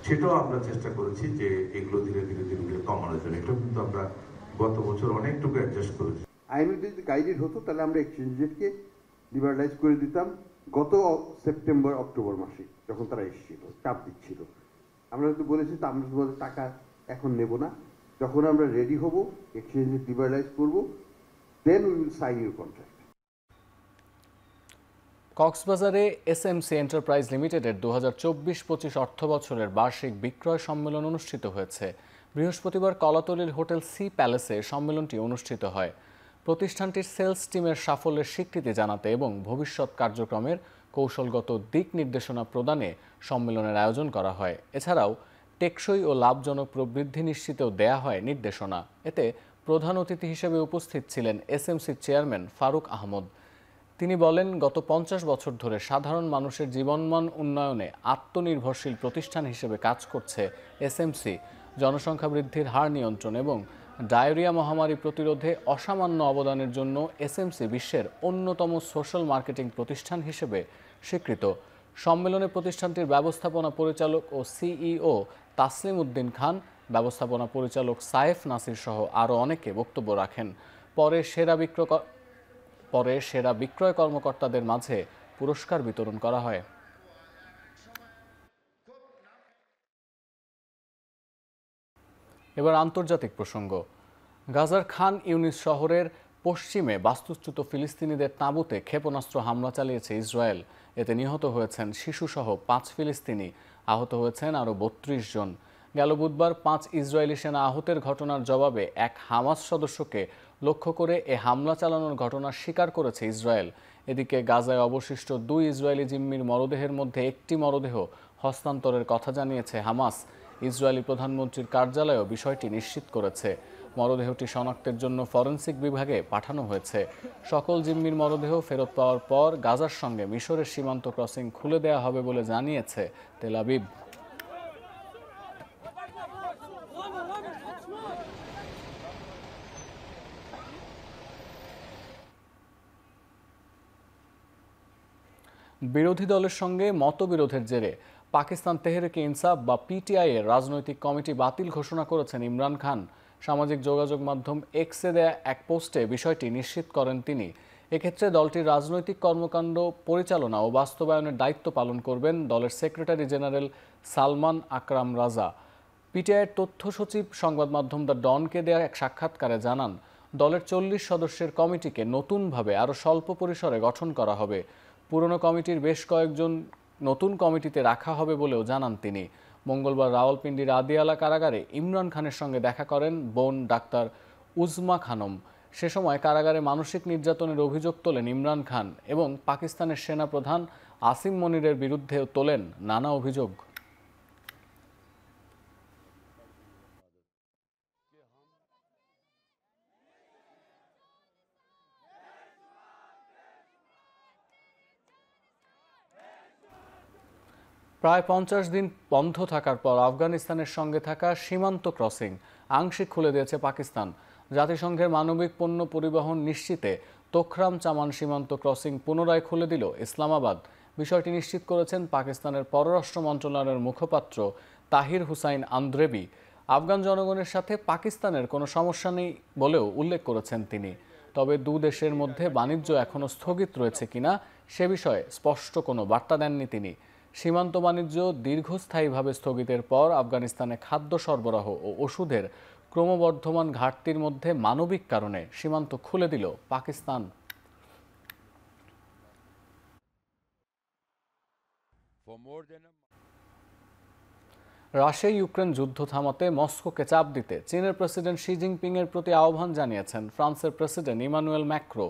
সেটাও আমরা চেষ্টা করেছি যে এগুলো ধীরে ধীরে কমানোর জন্য। এটা কিন্তু আমরা গত বছর অনেকটুকু অ্যাডজাস্ট করেছি। আইএমএফ যদি গাইডেড হতো তাহলে আমরা এক্সচেঞ্জ রেটকে লিবারালাইজ করে দিতাম গত সেপ্টেম্বর অক্টোবর মাসে, যখন তারা এসেছিল চাপ দিচ্ছিল। আমরা কিন্তু বলেছি আমরা টাকা এখন নেব না, যখন আমরা রেডি হব এক্সচেঞ্জ রেট লিবারালাইজ করব, then we will sign your contract. কক্সবাজারে এসএমসি এন্টারপ্রাইজ লিমিটেডের 2024-25 অর্থ বছরের বার্ষিক বিক্রয় সম্মেলন অনুষ্ঠিত হয়েছে। বৃহস্পতিবার কলাতলীর হোটেল সি প্যালেসে সম্মেলনটি অনুষ্ঠিত হয়। প্রতিষ্ঠানটির সেলস টিমের সাফল্যের স্বীকৃতি জানাতে এবং ভবিষ্যৎ কার্যক্রমের কৌশলগত দিক নির্দেশনা প্রদানে সম্মেলনের আয়োজন করা হয়। এছাড়াও টেকসই ও লাভজনক প্রবৃদ্ধি নিশ্চিতেও দেয়া হয় নির্দেশনা। এতে প্রধান অতিথি হিসেবে উপস্থিত ছিলেন এসএমসির চেয়ারম্যান ফারুক আহমদ। তিনি বলেন, গত 50 বছর ধরে সাধারণ মানুষের জীবনমান উন্নয়নে আত্মনির্ভরশীল প্রতিষ্ঠান হিসেবে কাজ করছে এসএমসি। জনসংখ্যা বৃদ্ধির হার নিয়ন্ত্রণ এবং ডায়রিয়া মহামারী প্রতিরোধে অসামান্য অবদানের জন্য এসএমসি বিশ্বের অন্যতম সোশ্যাল মার্কেটিং প্রতিষ্ঠান হিসেবে স্বীকৃত। সম্মেলনে প্রতিষ্ঠানটির ব্যবস্থাপনা পরিচালক ও সিইও তাসলিম উদ্দিন খান, ব্যবস্থাপনা পরিচালক সায়েফ নাসির সহ আরও অনেকে বক্তব্য রাখেন। পরে সেরা বিক্রয় কর্মকর্তাদের মাঝে পুরস্কার বিতরণ করা হয়। এবার আন্তর্জাতিক প্রসঙ্গ। গাজার খান ইউনিস শহরের পশ্চিমে বাস্তুচ্যুত ফিলিস্তিনিদের তাঁবুতে ক্ষেপণাস্ত্র হামলা চালিয়েছে ইসরায়েল। এতে নিহত হয়েছেন শিশুসহ 5 ফিলিস্তিনি, আহত হয়েছেন আরও 32 জন। গেল বুধবার 5 ইসরায়েলি সেনা আহতের ঘটনার জবাবে এক হামাস সদস্যকে লক্ষ্য করে এ হামলা চালানোর ঘটনা স্বীকার করেছে ইসরায়েল। এদিকে গাজায় অবশিষ্ট 2 ইসরায়েলি জিম্মির মরদেহের মধ্যে একটি মরদেহ হস্তান্তরের কথা জানিয়েছে হামাস। ইসরায়েলি প্রধানমন্ত্রীর কার্যালয়ও বিষয়টি নিশ্চিত করেছে। মরদেহটি শনাক্তের জন্য ফরেনসিক বিভাগে পাঠানো হয়েছে। সকল জিম্মির মরদেহ ফেরত পাওয়ার পর গাজার সঙ্গে মিশরের সীমান্ত ক্রসিং খুলে দেওয়া হবে বলে জানিয়েছে তেল আবিব। বিরোধী দলের সঙ্গে মতবিরোধের জেরে পাকিস্তান তেহরিকে ইনসাফ বা পিটিআই এর রাজনৈতিক কমিটি বাতিল ঘোষণা করেছেন ইমরান খান। সামাজিক যোগাযোগ মাধ্যম এক্সে দেয়া এক পোস্টে বিষয়টি নিশ্চিত করেন তিনি। এক্ষেত্রে দলটির রাজনৈতিক কর্মকাণ্ড পরিচালনা ও বাস্তবায়নের দায়িত্ব পালন করবেন দলের সেক্রেটারি জেনারেল সালমান আকরাম রাজা। পিটিআইয়ের তথ্য সচিব সংবাদ মাধ্যম দ্য ডনকে দেয়া এক সাক্ষাৎকারে জানান, দলের 40 সদস্যের কমিটিকে নতুনভাবে আরও স্বল্প পরিসরে গঠন করা হবে। পুরনো কমিটির বেশ কয়েকজন নতুন কমিটিতে রাখা হবে বলেও জানান তিনি। মঙ্গলবার রাওয়ালপিন্ডির আদিয়ালা কারাগারে ইমরান খানের সঙ্গে দেখা করেন বোন ডাক্তার উজমা খানম। সে সময় কারাগারে মানসিক নির্যাতনের অভিযোগ তোলেন ইমরান খান এবং পাকিস্তানের সেনাপ্রধান আসিম মনিরের বিরুদ্ধেও তোলেন নানা অভিযোগ। প্রায় 50 দিন বন্ধ থাকার পর আফগানিস্তানের সঙ্গে থাকা সীমান্ত ক্রসিং আংশিক খুলে দিয়েছে পাকিস্তান। জাতিসংঘের মানবিক পণ্য পরিবহন নিশ্চিতে তোখরাম চামান সীমান্ত ক্রসিং পুনরায় খুলে দিল ইসলামাবাদ। বিষয়টি নিশ্চিত করেছেন পাকিস্তানের পররাষ্ট্র মন্ত্রণালয়ের মুখপাত্র তাহির হুসাইন আন্দ্রেবি। আফগান জনগণের সাথে পাকিস্তানের কোনো সমস্যা নেই বলেও উল্লেখ করেছেন তিনি। তবে দু দেশের মধ্যে বাণিজ্য এখনও স্থগিত রয়েছে কিনা সে বিষয়ে স্পষ্ট কোনো বার্তা দেননি তিনি। সীমান্ত বাণিজ্য দীর্ঘস্থায়ীভাবে স্থগিতের পর আফগানিস্তানে খাদ্য সরবরাহ ও ওষুধের ক্রমবর্ধমান ঘাটতির মধ্যে মানবিক কারণে সীমান্ত খুলে দিল পাকিস্তান। রাশিয়া ইউক্রেন যুদ্ধ থামাতে মস্কোকে চাপ দিতে চীনের প্রেসিডেন্ট শি জিনপিং এর প্রতি আহ্বান জানিয়েছেন ফ্রান্সের প্রেসিডেন্ট ইমানুয়েল ম্যাক্রো।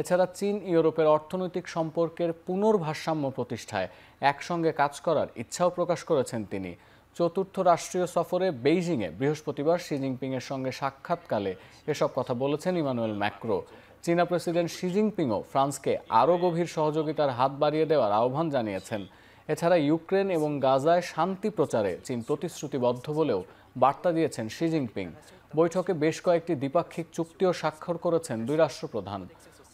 এছাড়া চীন ইউরোপের অর্থনৈতিক সম্পর্কের পুনর্ভারসাম্য প্রতিষ্ঠায় একসঙ্গে কাজ করার ইচ্ছাও প্রকাশ করেছেন তিনি। চতুর্থ রাষ্ট্রীয় সফরে বেইজিংয়ে বৃহস্পতিবার শি জিনপিংয়ের সঙ্গে সাক্ষাৎকালে এসব কথা বলেছেন ইমানুয়েল ম্যাক্রো। চীনা প্রেসিডেন্ট শি জিনপিংও ফ্রান্সকে আরও গভীর সহযোগিতার হাত বাড়িয়ে দেওয়ার আহ্বান জানিয়েছেন। এছাড়া ইউক্রেন এবং গাজায় শান্তি প্রচারে চীন প্রতিশ্রুতিবদ্ধ বলেও বার্তা দিয়েছেন শি জিনপিং। বৈঠকে বেশ কয়েকটি দ্বিপাক্ষিক চুক্তিও স্বাক্ষর করেছেন দুই রাষ্ট্রপ্রধান।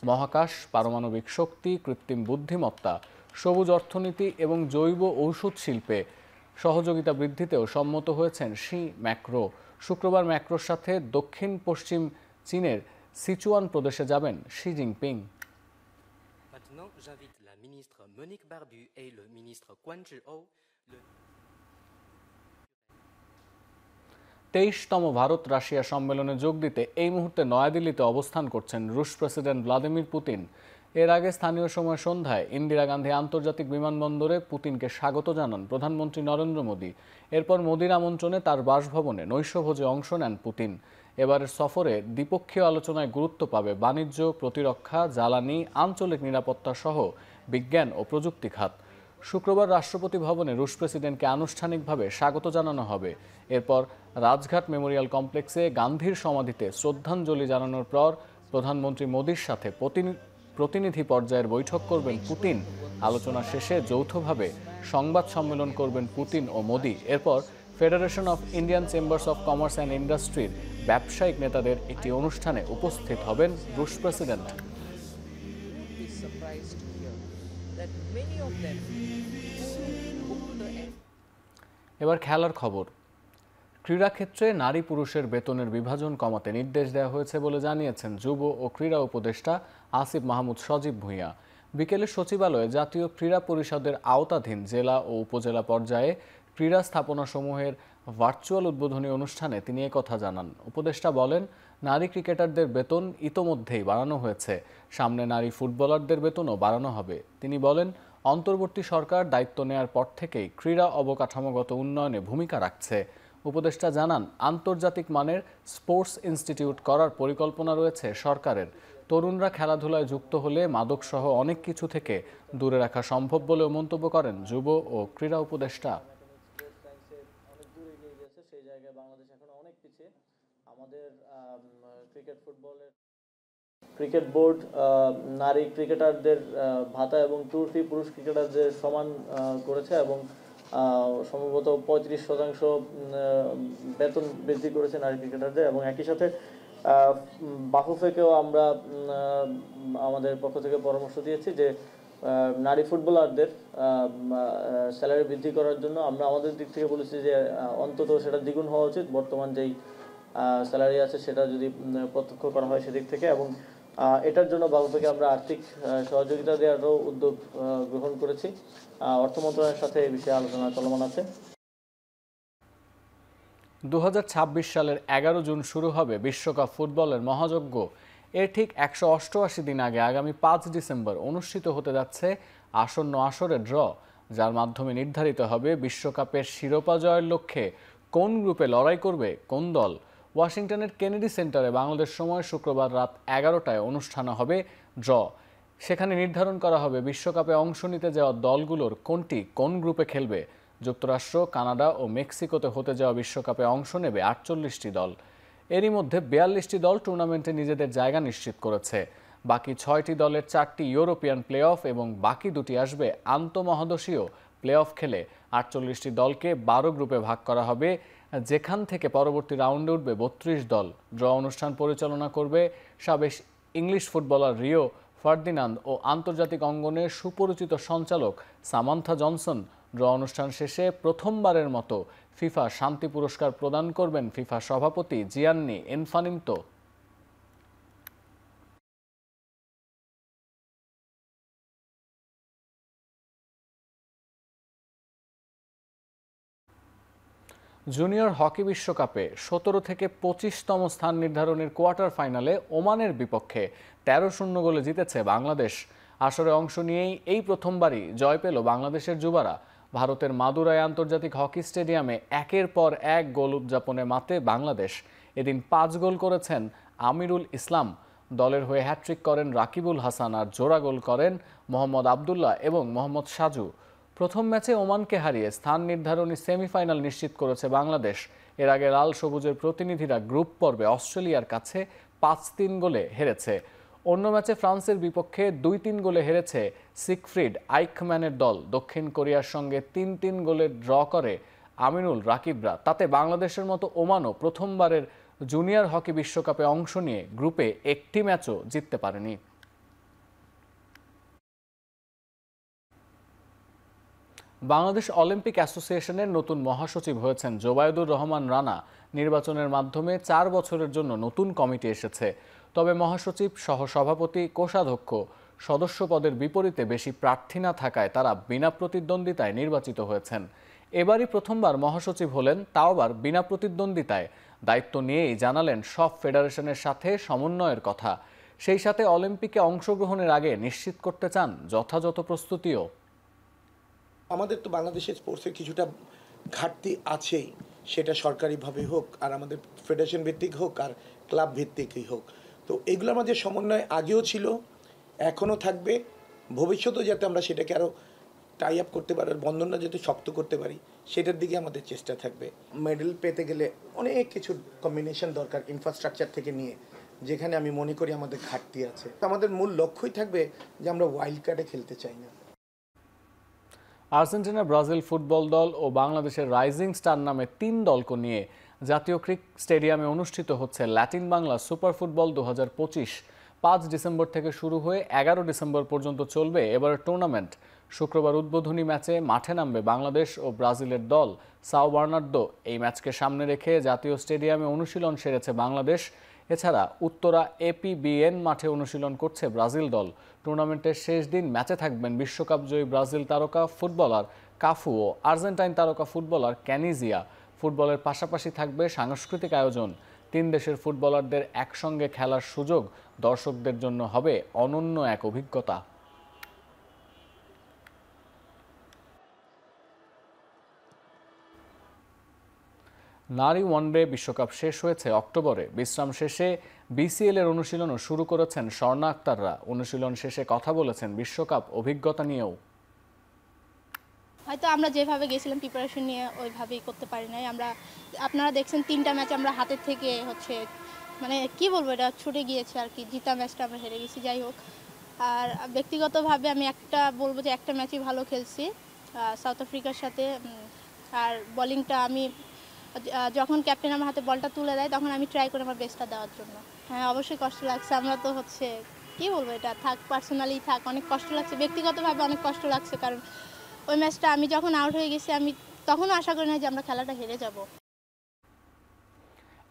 মহাকাশ, পারমাণবিক শক্তি, কৃত্রিম বুদ্ধিমত্তা, সবুজ অর্থনীতি এবং জৈব ঔষধ শিল্পে সহযোগিতা বৃদ্ধিতেও সম্মত হয়েছেন শি ম্যাক্রো। শুক্রবার ম্যাক্রোর সাথে দক্ষিণ পশ্চিম চীনের সিচুয়ান প্রদেশে যাবেন Xi Jinping. Ministre Monique Barbu et le ministre Quan Zhiou. 23তম ভারত রাশিয়া সম্মেলনে যোগ দিতে এই মুহূর্তে নয়াদিল্লিতে অবস্থান করছেন রুশ প্রেসিডেন্ট ভ্লাদিমির পুতিন। এর আগে স্থানীয় সময় সন্ধ্যায় ইন্দিরা গান্ধী আন্তর্জাতিক বিমানবন্দরে পুতিনকে স্বাগত জানান প্রধানমন্ত্রী নরেন্দ্র মোদী। এরপর মোদীর আমন্ত্রণে তার বাসভবনে নৈশভোজে অংশ নেন পুতিন। এবারের সফরে দ্বিপক্ষীয় আলোচনায় গুরুত্ব পাবে বাণিজ্য, প্রতিরক্ষা, জ্বালানি, আঞ্চলিক নিরাপত্তা সহ বিজ্ঞান ও প্রযুক্তি খাত। শুক্রবার রাষ্ট্রপতি ভবনে রুশ প্রেসিডেন্টকে আনুষ্ঠানিকভাবে স্বাগত জানানো হবে। এরপর রাজঘাট মেমোরিয়াল কমপ্লেক্সে গান্ধীর সমাধিতে শ্রদ্ধাঞ্জলি জানানোর পর প্রধানমন্ত্রী মোদীর সাথে প্রতিনিধি পর্যায়ের বৈঠক করবেন পুতিন। আলোচনা শেষে যৌথভাবে সংবাদ সম্মেলন করবেন পুতিন ও মোদী। এরপর federation of Indian chambers of commerce and ইন্ডাস্ট্রির ব্যবসায়িক নেতাদের একটি অনুষ্ঠানে উপস্থিত হবেন রুশ প্রেসিডেন্ট। এবার খেলার খবর। ক্রীড়াক্ষেত্রে নারী পুরুষের বেতনের বিভাজন কমাতে নির্দেশ দেওয়া হয়েছে বলে জানিয়েছেন যুব ও ক্রীড়া উপদেষ্টা আসিফ মাহমুদ সজীব ভূঁইয়া। বিকেলে সচিবালয়ে জাতীয় ক্রীড়া পরিষদের আওতাধীন জেলা ও উপজেলা পর্যায়ে ক্রীড়া স্থাপনাসমূহের ভার্চুয়াল উদ্বোধনী অনুষ্ঠানে তিনি একথা জানান। উপদেষ্টা বলেন, নারী ক্রিকেটারদের বেতন ইতোমধ্যেই বাড়ানো হয়েছে, সামনে নারী ফুটবলারদের বেতনও বাড়ানো হবে। তিনি বলেন, অন্তর্বর্তী সরকার দায়িত্ব নেয়ার পর থেকেই ক্রীড়া অবকাঠামোগত উন্নয়নে ভূমিকা রাখছে। উপদেষ্টা জানান, আন্তর্জাতিক মানের স্পোর্টস ইনস্টিটিউট করার পরিকল্পনা রয়েছে সরকারের। তরুণরা খেলাধুলায় যুক্ত হলে মাদকসহ অনেক কিছু থেকে দূরে রাখা সম্ভব বলেও মন্তব্য করেন যুব ও ক্রীড়া উপদেষ্টা। সেই জায়গায় বাংলাদেশ এখন অনেক পিছিয়ে। আমাদের ক্রিকেট ফুটবলের ক্রিকেট বোর্ড নারী ক্রিকেটারদের ভাতা এবং ট্যুর ফি পুরুষ ক্রিকেটারদের সমান করেছে এবং সম্ভবত 35% বেতন বৃদ্ধি করেছে নারী ক্রিকেটারদের। এবং একই সাথে বাফুফেকেও আমরা আমাদের পক্ষ থেকে পরামর্শ দিয়েছি যে নারী ফুটবলারদের স্যালারি বৃদ্ধি করার জন্য আমরা আমাদের দিক থেকে বলেছি যে অন্তত সেটা দ্বিগুণ হওয়া উচিত। বর্তমান যেই স্যালারি আছে সেটা যদি প্রত্যক্ষ করা হয় সেদিক থেকে, এবং এটার জন্য বাফুফেকে আমরা আর্থিক সহযোগিতা দেওয়ারও উদ্যোগ গ্রহণ করেছি। অর্থ মন্ত্রণালয়ের সাথে এই বিষয়ে আলোচনা চলমান আছে। 2026 সালের 11 জুন শুরু হবে বিশ্বকাপ ফুটবলের মহাযজ্ঞ। এর ঠিক 188 দিন আগে আগামী 5 ডিসেম্বর অনুষ্ঠিত হতে যাচ্ছে আসন্ন আসরের ড্র, যার মাধ্যমে নির্ধারিত হবে বিশ্বকাপের শিরোপা জয়ের লক্ষ্যে কোন গ্রুপে লড়াই করবে কোন দল। ওয়াশিংটনের কেনেডি সেন্টারে বাংলাদেশ সময় শুক্রবার রাত 11টায় অনুষ্ঠান হবে ড্র। সেখানে নির্ধারণ করা হবে বিশ্বকাপে অংশ নিতে যাওয়া দলগুলোর কোনটি কোন গ্রুপে খেলবে। যুক্তরাষ্ট্র, কানাডা ও মেক্সিকোতে হতে যাওয়া বিশ্বকাপে অংশ নেবে 48টি দল। এরই মধ্যে 42টি দল টুর্নামেন্টে নিজেদের জায়গা নিশ্চিত করেছে। বাকি 6টি দলের 4টি ইউরোপিয়ান প্লে অফ এবং বাকি 2টি আসবে আন্তঃমহাদেশীয় প্লে অফ খেলে 48টি দলকে 12 গ্রুপে ভাগ করা হবে, যেখান থেকে পরবর্তী রাউন্ডে উঠবে 32 দল। ড্র অনুষ্ঠান পরিচালনা করবে সাবেক ইংলিশ ফুটবলার রিও ফার্দিনান্দ ও আন্তর্জাতিক অঙ্গনের সুপরিচিত সঞ্চালক সামান্থা জনসন। ড্র অনুষ্ঠান শেষে প্রথমবারের মতো ফিফা শান্তি পুরস্কার প্রদান করবেন ফিফা সভাপতি জিয়ান্নি ইনফানিন্তো। জুনিয়র হকি বিশ্বকাপে 17 থেকে 25তম স্থান নির্ধারণের কোয়ার্টার ফাইনালে ওমানের বিপক্ষে 13-0 গোলে জিতেছে বাংলাদেশ। আসরে অংশ নিয়েই এই প্রথমবারই জয় পেল বাংলাদেশের যুবারা। ভারতের মাদুরাই আন্তর্জাতিক হকি স্টেডিয়ামে একের পর এক গোল উদযাপনে মাতে বাংলাদেশ। এদিন 5 গোল করেছেন আমিরুল ইসলাম। দলের হয়ে হ্যাট্রিক করেন রাকিবুল হাসান, আর জোড়া গোল করেন মোহাম্মদ আবদুল্লাহ এবং মোহাম্মদ সাজু। প্রথম ম্যাচে ওমানকে হারিয়ে স্থান নির্ধারণী সেমিফাইনাল নিশ্চিত করেছে বাংলাদেশ। এর আগে লাল সবুজের প্রতিনিধিরা গ্রুপ পর্বে অস্ট্রেলিয়ার কাছে 5-3 গোলে হেরেছে। অন্য ম্যাচে ফ্রান্সের বিপক্ষে 2-3 গোলে হেরেছে সিগফ্রিড আইকম্যানের দল। দক্ষিণ কোরিয়ার সঙ্গে 3-3 গোলে ড্র করে আমিনুল রাকিবরা। তাতে বাংলাদেশের মতো ওমানও প্রথমবারের জুনিয়র হকি বিশ্বকাপে অংশ নিয়ে গ্রুপে একটি ম্যাচও জিততে পারেনি। বাংলাদেশ অলিম্পিক অ্যাসোসিয়েশনের নতুন মহাসচিব হয়েছেন জোবায়দুর রহমান রানা। নির্বাচনের মাধ্যমে 4 বছরের জন্য নতুন কমিটি এসেছে। তবে মহাসচিব, সহসভাপতি, কোষাধ্যক্ষ সদস্য পদের বিপরীতে বেশি প্রার্থী না থাকায় তারা বিনা প্রতিদ্বন্দ্বিতায় নির্বাচিত হয়েছেন। এবারই প্রথমবার মহাসচিব হলেন, তাও আবার বিনা প্রতিদ্বন্দ্বিতায়। দায়িত্ব নিয়েই জানালেন সব ফেডারেশনের সাথে সমন্বয়ের কথা। সেই সাথে অলিম্পিকে অংশগ্রহণের আগে নিশ্চিত করতে চান যথাযথ প্রস্তুতিও। আমাদের তো বাংলাদেশের স্পোর্টসের কিছুটা ঘাটতি আছেই, সেটা সরকারিভাবে হোক আর আমাদের ফেডারেশন ভিত্তিক হোক আর ক্লাব ভিত্তিকই হোক। তো এগুলোর মাঝে সমন্বয় আগেও ছিল, এখনও থাকবে, ভবিষ্যতেও যাতে আমরা সেটাকে আরও টাই আপ করতে পারি, বন্ধনটা যাতে শক্ত করতে পারি, সেটার দিকে আমাদের চেষ্টা থাকবে। মেডেল পেতে গেলে অনেক কিছু কম্বিনেশন দরকার, ইনফ্রাস্ট্রাকচার থেকে নিয়ে, যেখানে আমি মনে করি আমাদের ঘাটতি আছে। আমাদের মূল লক্ষ্যই থাকবে যে আমরা ওয়াইল্ড কার্ডে খেলতে চাই না। আর্জেন্টিনা, ব্রাজিল ফুটবল দল ও বাংলাদেশের রাইজিং স্টার নামে 3 দলকে নিয়ে জাতীয় ক্রিকেট স্টেডিয়ামে অনুষ্ঠিত হচ্ছে Latin Bangla super football 2025। 5 December থেকে শুরু হয়ে 11 ডিসেম্বর পর্যন্ত চলবে এবারের টুর্নামেন্ট। শুক্রবার উদ্বোধনী ম্যাচে মাঠে নামবে বাংলাদেশ ও ব্রাজিলের দল। সাও বার্নার্দো এই ম্যাচকে সামনে রেখে জাতীয় স্টেডিয়ামে অনুশীলন সেরেছে বাংলাদেশ। এছাড়া উত্তরা এপিবিএন মাঠে অনুশীলন করছে ব্রাজিল দল। টুর্নামেন্টের শেষ দিন ম্যাচে থাকবেন বিশ্বকাপ জয়ী ব্রাজিল তারকা ফুটবলার কাফু ও আর্জেন্টাইন তারকা ফুটবলার ক্যানিজিয়া। ফুটবলের পাশাপাশি থাকবে সাংস্কৃতিক আয়োজন। 3 দেশের ফুটবলারদের একসঙ্গে খেলার সুযোগ দর্শকদের জন্য হবে অনন্য এক অভিজ্ঞতা। নারী ওয়ানডে বিশ্বকাপ শেষ হয়েছে অক্টোবরে। বিশ্রাম শেষে বিসিএল এর অনুশীলনও শুরু করেছেন স্বর্ণা আক্তাররা। অনুশীলন শেষে কথা বলেছেন বিশ্বকাপ অভিজ্ঞতা নিয়েও। হয়তো আমরা যেভাবে গেছিলাম প্রিপারেশন নিয়ে ওইভাবেই করতে পারি নাই। আপনারা দেখছেন 3টা ম্যাচ আমরা হাতের থেকে মানে কি বলবো, এটা ছুটে গিয়েছে আর কি। জিতা ম্যাচটা আমরা হেরে গেছি, যাই হোক। আর ব্যক্তিগতভাবে আমি বলবো যে একটা ম্যাচই ভালো খেলছি সাউথ আফ্রিকার সাথে। আর বোলিংটা আমি যখন ক্যাপ্টেন আমার হাতে বলটা তুলে দেয় তখন আমি ট্রাই করি আমার বেস্টটা দেওয়ার জন্য। হ্যাঁ, অবশ্যই কষ্ট লাগছে। আমরা তো কি বলবো, এটা পার্সোনালি অনেক কষ্ট লাগছে, ব্যক্তিগতভাবে অনেক কষ্ট লাগছে। কারণ ওই ম্যাচটা আমি যখন আউট হয়ে গেছি আমি তখনও আশা করি না যে আমরা খেলাটা হেরে যাব।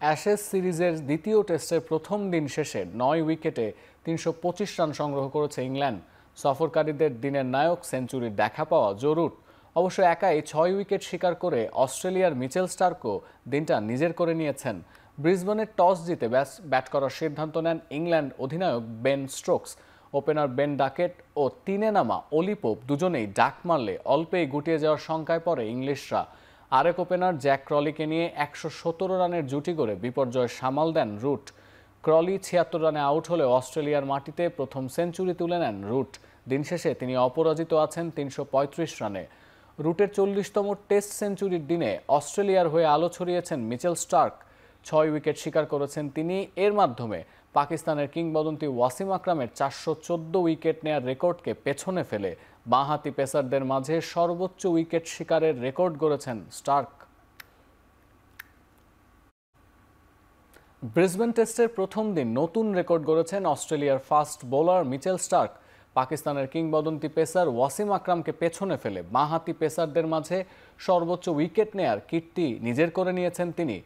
অ্যাশেজ সিরিজের দ্বিতীয় টেস্টের প্রথম দিন শেষে 9 উইকেটে 325 রান সংগ্রহ করেছে ইংল্যান্ড। সফরকারীদের দিনের নায়ক সেঞ্চুরির দেখা পাওয়া জরুর। অবশ্য একাই 6 উইকেট শিকার করে অস্ট্রেলিয়ার মিচেল স্টার্কও দিনটা নিজের করে নিয়েছেন। ব্রিসবেনে টস জিতে ব্যাট করার সিদ্ধান্ত নেন ইংল্যান্ড অধিনায়ক Ben Stokes. Opener Ben Duckett ও 3-এ নামা অলি পোপ দুজনেই ডাক মারলে অল্পেই গুটিয়ে যাওয়ার শঙ্কায় পড়ে ইংলিশরা। আরেক ওপেনার জ্যাক ক্রলিকে নিয়ে 117 রানের জুটি করে বিপর্যয় সামাল দেন রুট। ক্রলি 76 রানে আউট হলে অস্ট্রেলিয়ার মাটিতে প্রথম সেঞ্চুরি তুলে নেন রুট। দিন শেষে তিনি অপরাজিত আছেন 335 রানে। রুটের 40তম টেস্ট সেঞ্চুরির দিনে অস্ট্রেলিয়ার হয়ে আলো ছড়িয়েছেন মিচেল স্টার্ক। 6 উইকেট শিকার করেছেন তিনি। এর মাধ্যমে পাকিস্তানের কিংবদন্তি ওয়াসিম আকরামের 414 উইকেট নেয়ার রেকর্ডকে পেছনে ফেলে বাঁহাতি পেসারদের মাঝে সর্বোচ্চ উইকেট শিকারের রেকর্ড গড়েছেন স্টার্ক। ব্রিসবেন টেস্টের প্রথম দিন নতুন রেকর্ড গড়েছেন অস্ট্রেলিয়ার ফাস্ট বোলার মিচেল স্টার্ক। পাকিস্তানের কিংবদন্তি পেসার ওয়াসিম আকরামকে পেছনে ফেলে বাঁহাতি পেসারদের মাঝে সর্বোচ্চ উইকেট নেয়ার কীর্তি নিজের করে নিয়েছেন তিনি।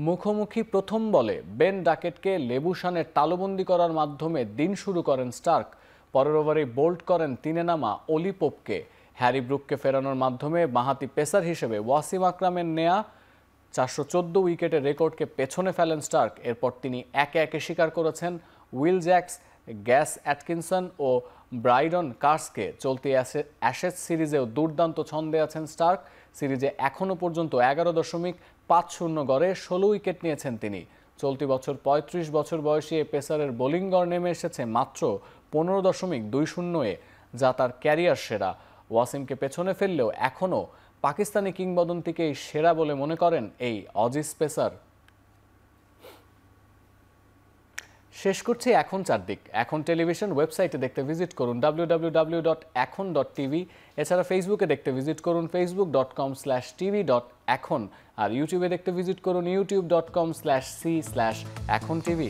মুখোমুখি প্রথম বলে বেন ডাকেটকে লেবুশানের তালুবন্দি করার মাধ্যমে দিন শুরু করেন স্টার্ক। পরের ওভারেই বোল্ড করেন তিনে নামা অলি পোপকে। হ্যারি ব্রুককে ফেরানোর মাধ্যমে বাঁহাতি পেসার হিসেবে ওয়াসিম আকরামের নেয়া 414 উইকেটের রেকর্ডকে পেছনে ফেলেন স্টার্ক। এরপর তিনি একে একে স্বীকার করেছেন উইল জ্যাক্স, গ্যাস অ্যাটকিনসন ও ব্রাইডন কার্সকে। চলতি অ্যাশেজ সিরিজেও দুর্দান্ত ছন্দে আছেন স্টার্ক। সিরিজে এখনও পর্যন্ত 11.50 গড়ে 16 উইকেট নিয়েছেন তিনি। চলতি বছর 35 বছর বয়সী এই পেসারের বোলিং গড় নেমে এসেছে মাত্র 15.20-এ, যা তার ক্যারিয়ার সেরা। ওয়াসিমকে পেছনে ফেললেও এখনও পাকিস্তানি কিংবদন্তিকেই সেরা বলে মনে করেন এই অজিস পেসার। শেষ করছি এখন চারদিক। এখন টেলিভিশন ওয়েবসাইটে দেখতে ভিজিট করুন www.ekhon.tv। এছাড়া ফেসবুকে দেখতে ভিজিট করুন facebook.com/tv.ekhon। আর ইউটিউবে দেখতে ভিজিট করুন youtube.com/c/ekhon tv।